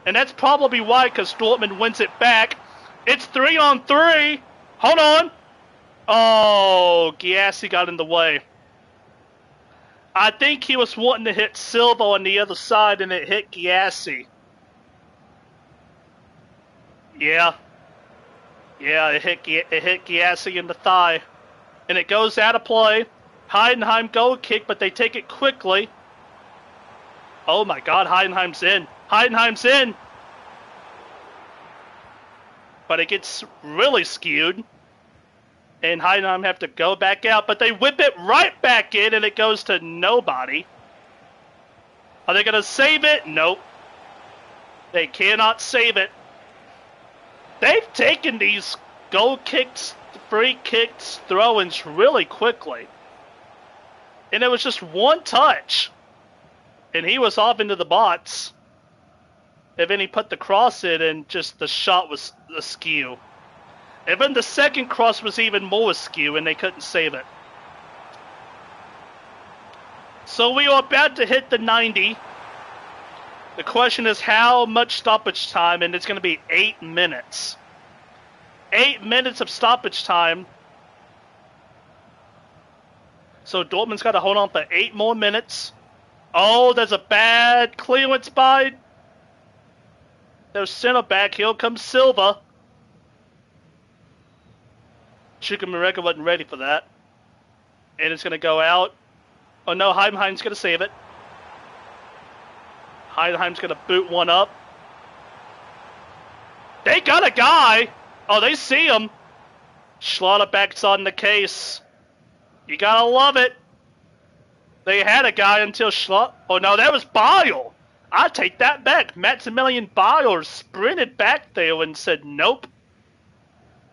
And that's probably why, because Dortmund wins it back. It's 3-on-3. Hold on. Oh, Giassi got in the way. I think he was wanting to hit Silva on the other side, and it hit Giassi. Yeah, it hit Giassi in the thigh. And it goes out of play. Heidenheim goal kick, but they take it quickly. Oh my God, Heidenheim's in. Heidenheim's in. But it gets really skewed. And Heidenheim have to go back out, but they whip it right back in, and it goes to nobody. Are they going to save it? Nope. They cannot save it. They've taken these goal kicks, free kicks, throw-ins really quickly. And it was just one touch. And he was off into the box. And then he put the cross in, and just the shot was askew. And then the second cross was even more askew, and they couldn't save it. So we are about to hit the 90. The question is how much stoppage time, and it's going to be 8 minutes. 8 minutes of stoppage time. So Dortmund's got to hold on for 8 more minutes. Oh, there's a bad clearance by their center back. Here comes Silva. Chukwuemeka wasn't ready for that. And it's going to go out. Oh no, Heidenheim's going to save it. Heidenheim's going to boot one up. They got a guy. Oh, they see him. Schlotterbeck's on the case. You gotta love it. They had a guy until Oh no, that was Bile. I take that back. Maximilian Bile sprinted back there and said nope.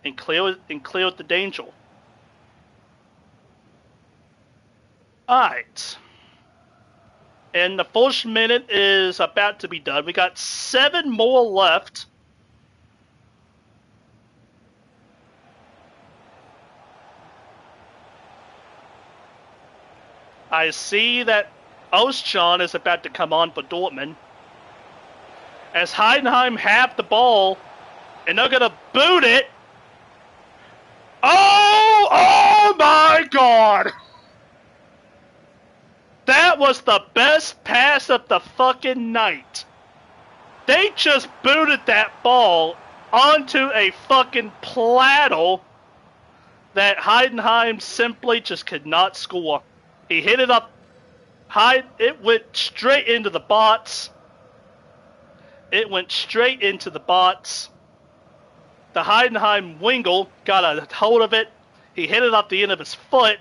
And cleared the danger. Alright. And the first minute is about to be done. We got 7 more left. I see that Özcan is about to come on for Dortmund. As Heidenheim have the ball, and they're going to boot it. Oh my God! That was the best pass of the fucking night. They just booted that ball onto a fucking platter that Heidenheim simply just could not score. He hit it up high. It went straight into the box. It went straight into the box. The Heidenheim winger got a hold of it. He hit it off the end of his foot.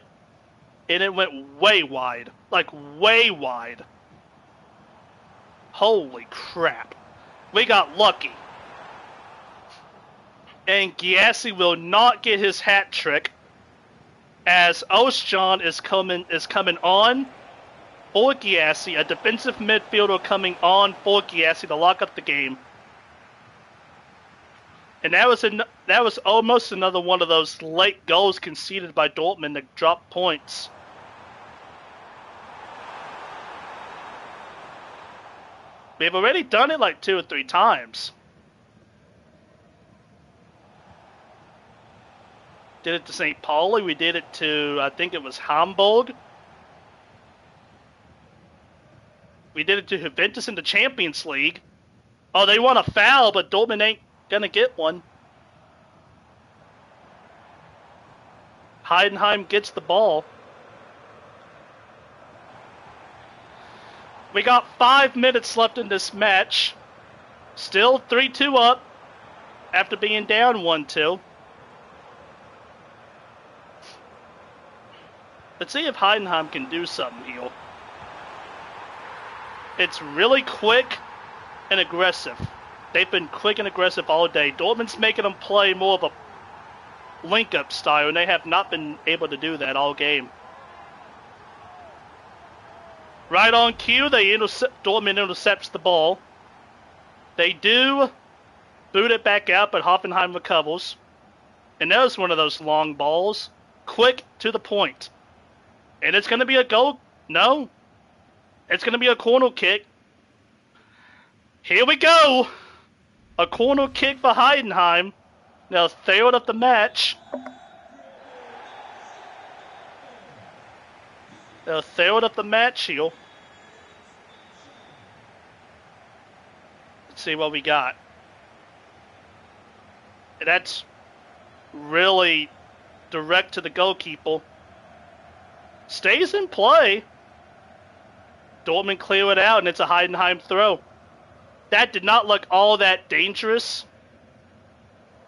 And it went way wide. Like, way wide. Holy crap. We got lucky. And Giassi will not get his hat trick. As Özcan is coming on for Giassi, a defensive midfielder coming on for Giassi to lock up the game. And that was almost another one of those late goals conceded by Dortmund that dropped points. We've already done it like 2 or 3 times. Did it to St. Pauli. We did it to, I think it was Hamburg. We did it to Juventus in the Champions League. Oh, they want a foul, but Dortmund ain't gonna get one. Heidenheim gets the ball. We got 5 minutes left in this match. Still 3-2 up after being down 1-2. Let's see if Heidenheim can do something here. It's really quick and aggressive. They've been quick and aggressive all day. Dortmund's making them play more of a link-up style, and they have not been able to do that all game. Right on cue, Dortmund intercepts the ball. They do boot it back out, but Hoffenheim recovers. And that was one of those long balls. Quick to the point. And it's going to be a goal. No. It's going to be a corner kick. Here we go. A corner kick for Heidenheim. Now, third of the match. The third of the match here. Let's see what we got. That's really direct to the goalkeeper. Stays in play. Dortmund clear it out, and it's a Heidenheim throw. That did not look all that dangerous.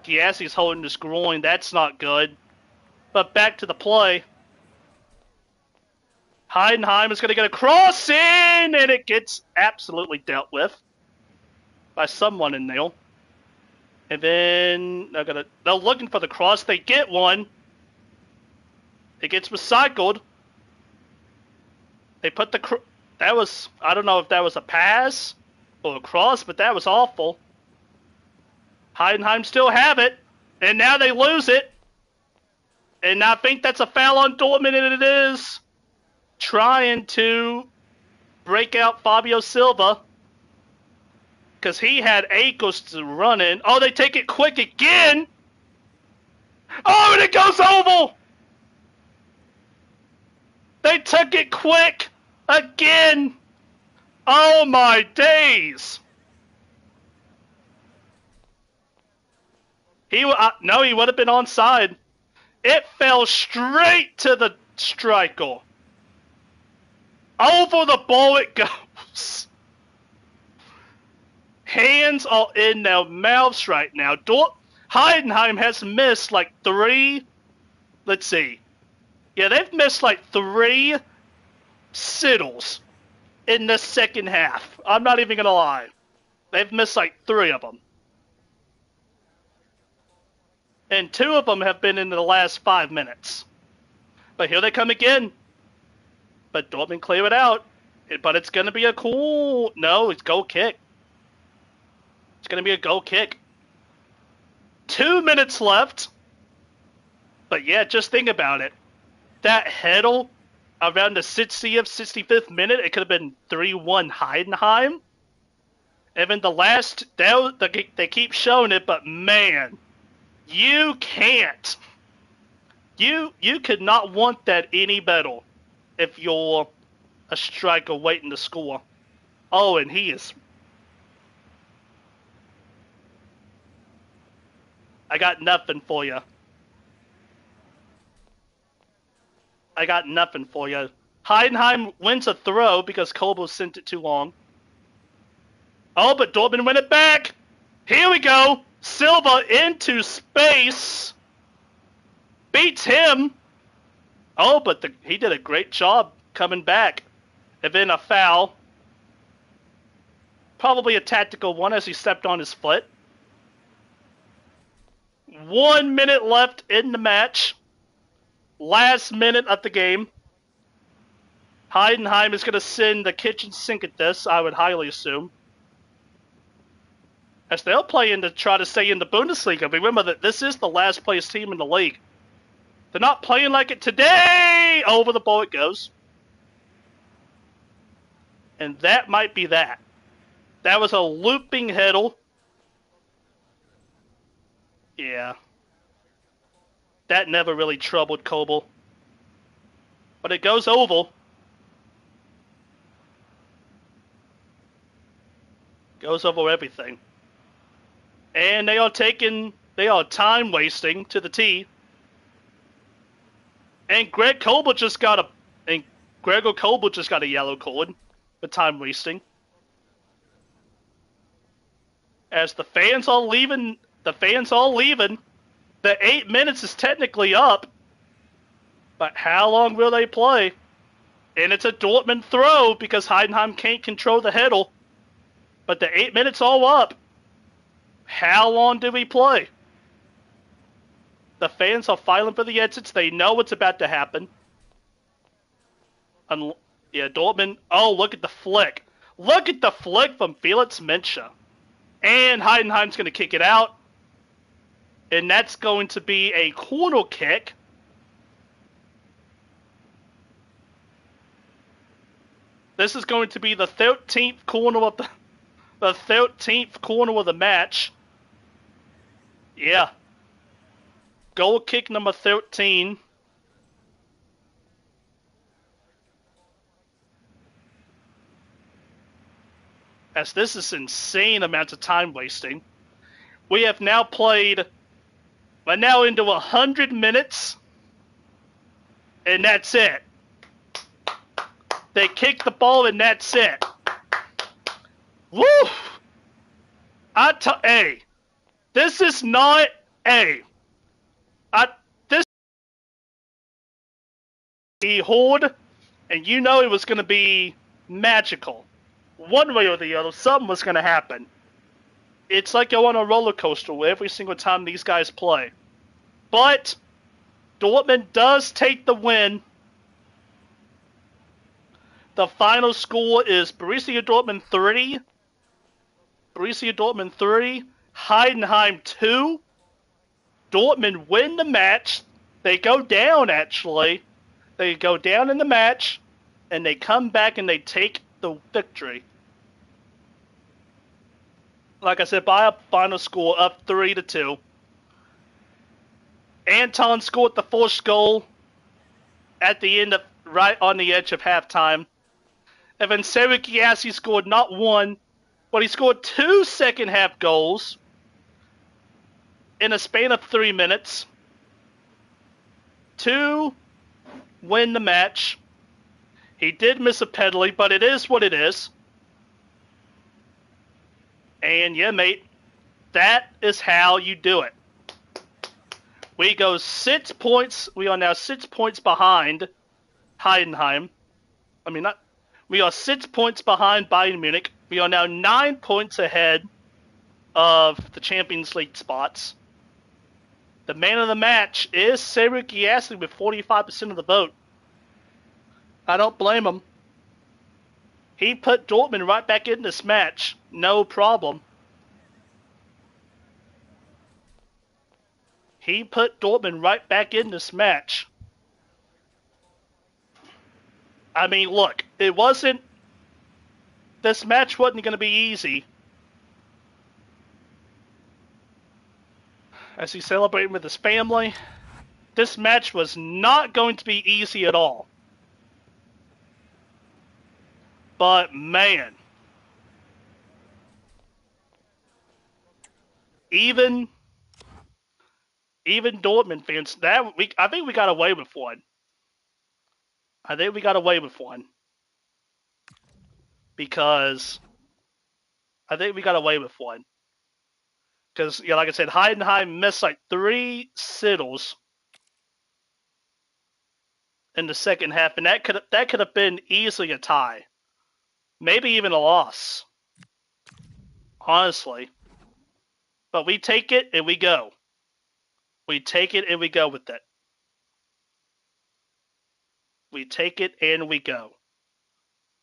Giassi's holding his groin. That's not good. But back to the play. Heidenheim is going to get a cross in, and it gets absolutely dealt with by someone in there. And then they're looking for the cross. They get one. It gets recycled. They put that was, I don't know if that was a pass or a cross, but that was awful. Heidenheim still have it, and now they lose it. And I think that's a foul on Dortmund, and it is. Trying to break out Fabio Silva, because he had ankles to run in. Oh, they take it quick again. Oh, and it goes oval. They took it quick again. Oh, my days. No, he would have been onside. It fell straight to the striker. Over the ball it goes. Hands are in their mouths right now. Heidenheim has missed like 3. Let's see. Yeah, they've missed like 3 sittles in the second half. I'm not even going to lie. They've missed like 3 of them. And 2 of them have been in the last 5 minutes. But here they come again. But Dortmund clear it out. But it's going to be a cool... No, it's goal kick. It's going to be a goal kick. 2 minutes left. But yeah, just think about it. That header around the 60th, 65th minute, it could have been 3-1 Heidenheim. And then the last... They keep showing it, but man... You can't. You could not want that any better if you're a striker waiting to score. Oh, and he is. I got nothing for you. I got nothing for you. Heidenheim wins a throw because Kobo sent it too long. Oh, but Dortmund win it back. Here we go. Silva into space. Beats him. Oh, but he did a great job coming back. And then a foul. Probably a tactical one as he stepped on his foot. 1 minute left in the match. Last minute of the game. Heidenheim is going to send the kitchen sink at this, I would highly assume. As they'll play to try to stay in the Bundesliga. Remember that this is the last place team in the league. They're not playing like it today. Over the ball it goes. And that might be that. That was a looping header. Yeah. That never really troubled Kobel. But it goes oval. Goes over everything. And they are time wasting to the tee. And Gregor Kobel just got a yellow card for time wasting. As the fans are leaving, the 8 minutes is technically up. But how long will they play? And it's a Dortmund throw because Heidenheim can't control the header. But the 8 minutes all up. How long do we play? The fans are filing for the exits. They know what's about to happen. Yeah, Dortmund. Oh, look at the flick. Look at the flick from Felix Mensah. And Heidenheim's going to kick it out. And that's going to be a corner kick. This is going to be the 13th corner of the 13th corner of the match. Yeah. Goal kick number 13. As this is insane amounts of time wasting. We have now played, we're now into 100 minutes, and that's it. They kick the ball, and that's it. Woo! Hey, this is not this he horde, and you know it was going to be magical. One way or the other, something was going to happen. It's like you're on a roller coaster every single time these guys play. But Dortmund does take the win. The final score is Borussia Dortmund 3. Borussia Dortmund 3. Heidenheim 2. Dortmund win the match. They go down, actually. They go down in the match, and they come back and they take the victory. Like I said, by a final score up 3-2. Anton scored the first goal at the end of, right on the edge of halftime. And then Serukiasi scored not one, but he scored 2 second-half goals in a span of 3 minutes to win the match. He did miss a penalty, but it is what it is. And yeah, mate, that is how you do it. We go 6 points. We are now 6 points behind Heidenheim. We are 6 points behind Bayern Munich. We are now 9 points ahead of the Champions League spots. The man of the match is Serukiasi with 45% of the vote. I don't blame him. He put Dortmund right back in this match. No problem. He put Dortmund right back in this match. I mean, look, this match wasn't going to be easy. As he's celebrating with his family, this match was not going to be easy at all. But man, even Dortmund fans, I think we got away with one. Because yeah, like I said, Heidenheim missed like 3 sittles in the second half, and that could have been easily a tie. Maybe even a loss. Honestly. But we take it and we go. We take it and we go with it. We take it and we go.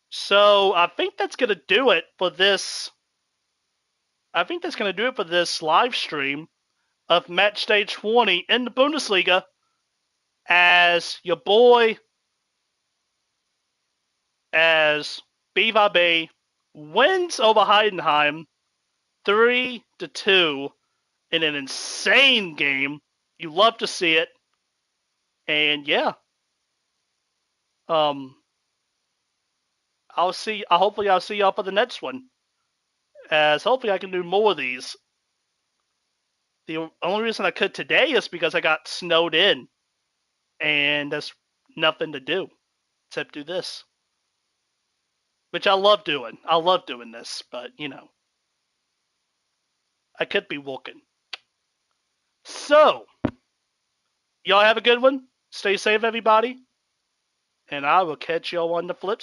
So I think that's going to do it for this. I think that's going to do it for this live stream of Matchday 20 in the Bundesliga, as your boy, as BVB wins over Heidenheim 3-2 in an insane game. You love to see it. And yeah. Hopefully I'll see y'all for the next one. As hopefully I can do more of these. The only reason I could today is because I got snowed in. And there's nothing to do except do this. Which I love doing. I love doing this, but you know. I could be walking. So, y'all have a good one. Stay safe, everybody. And I will catch y'all on the flip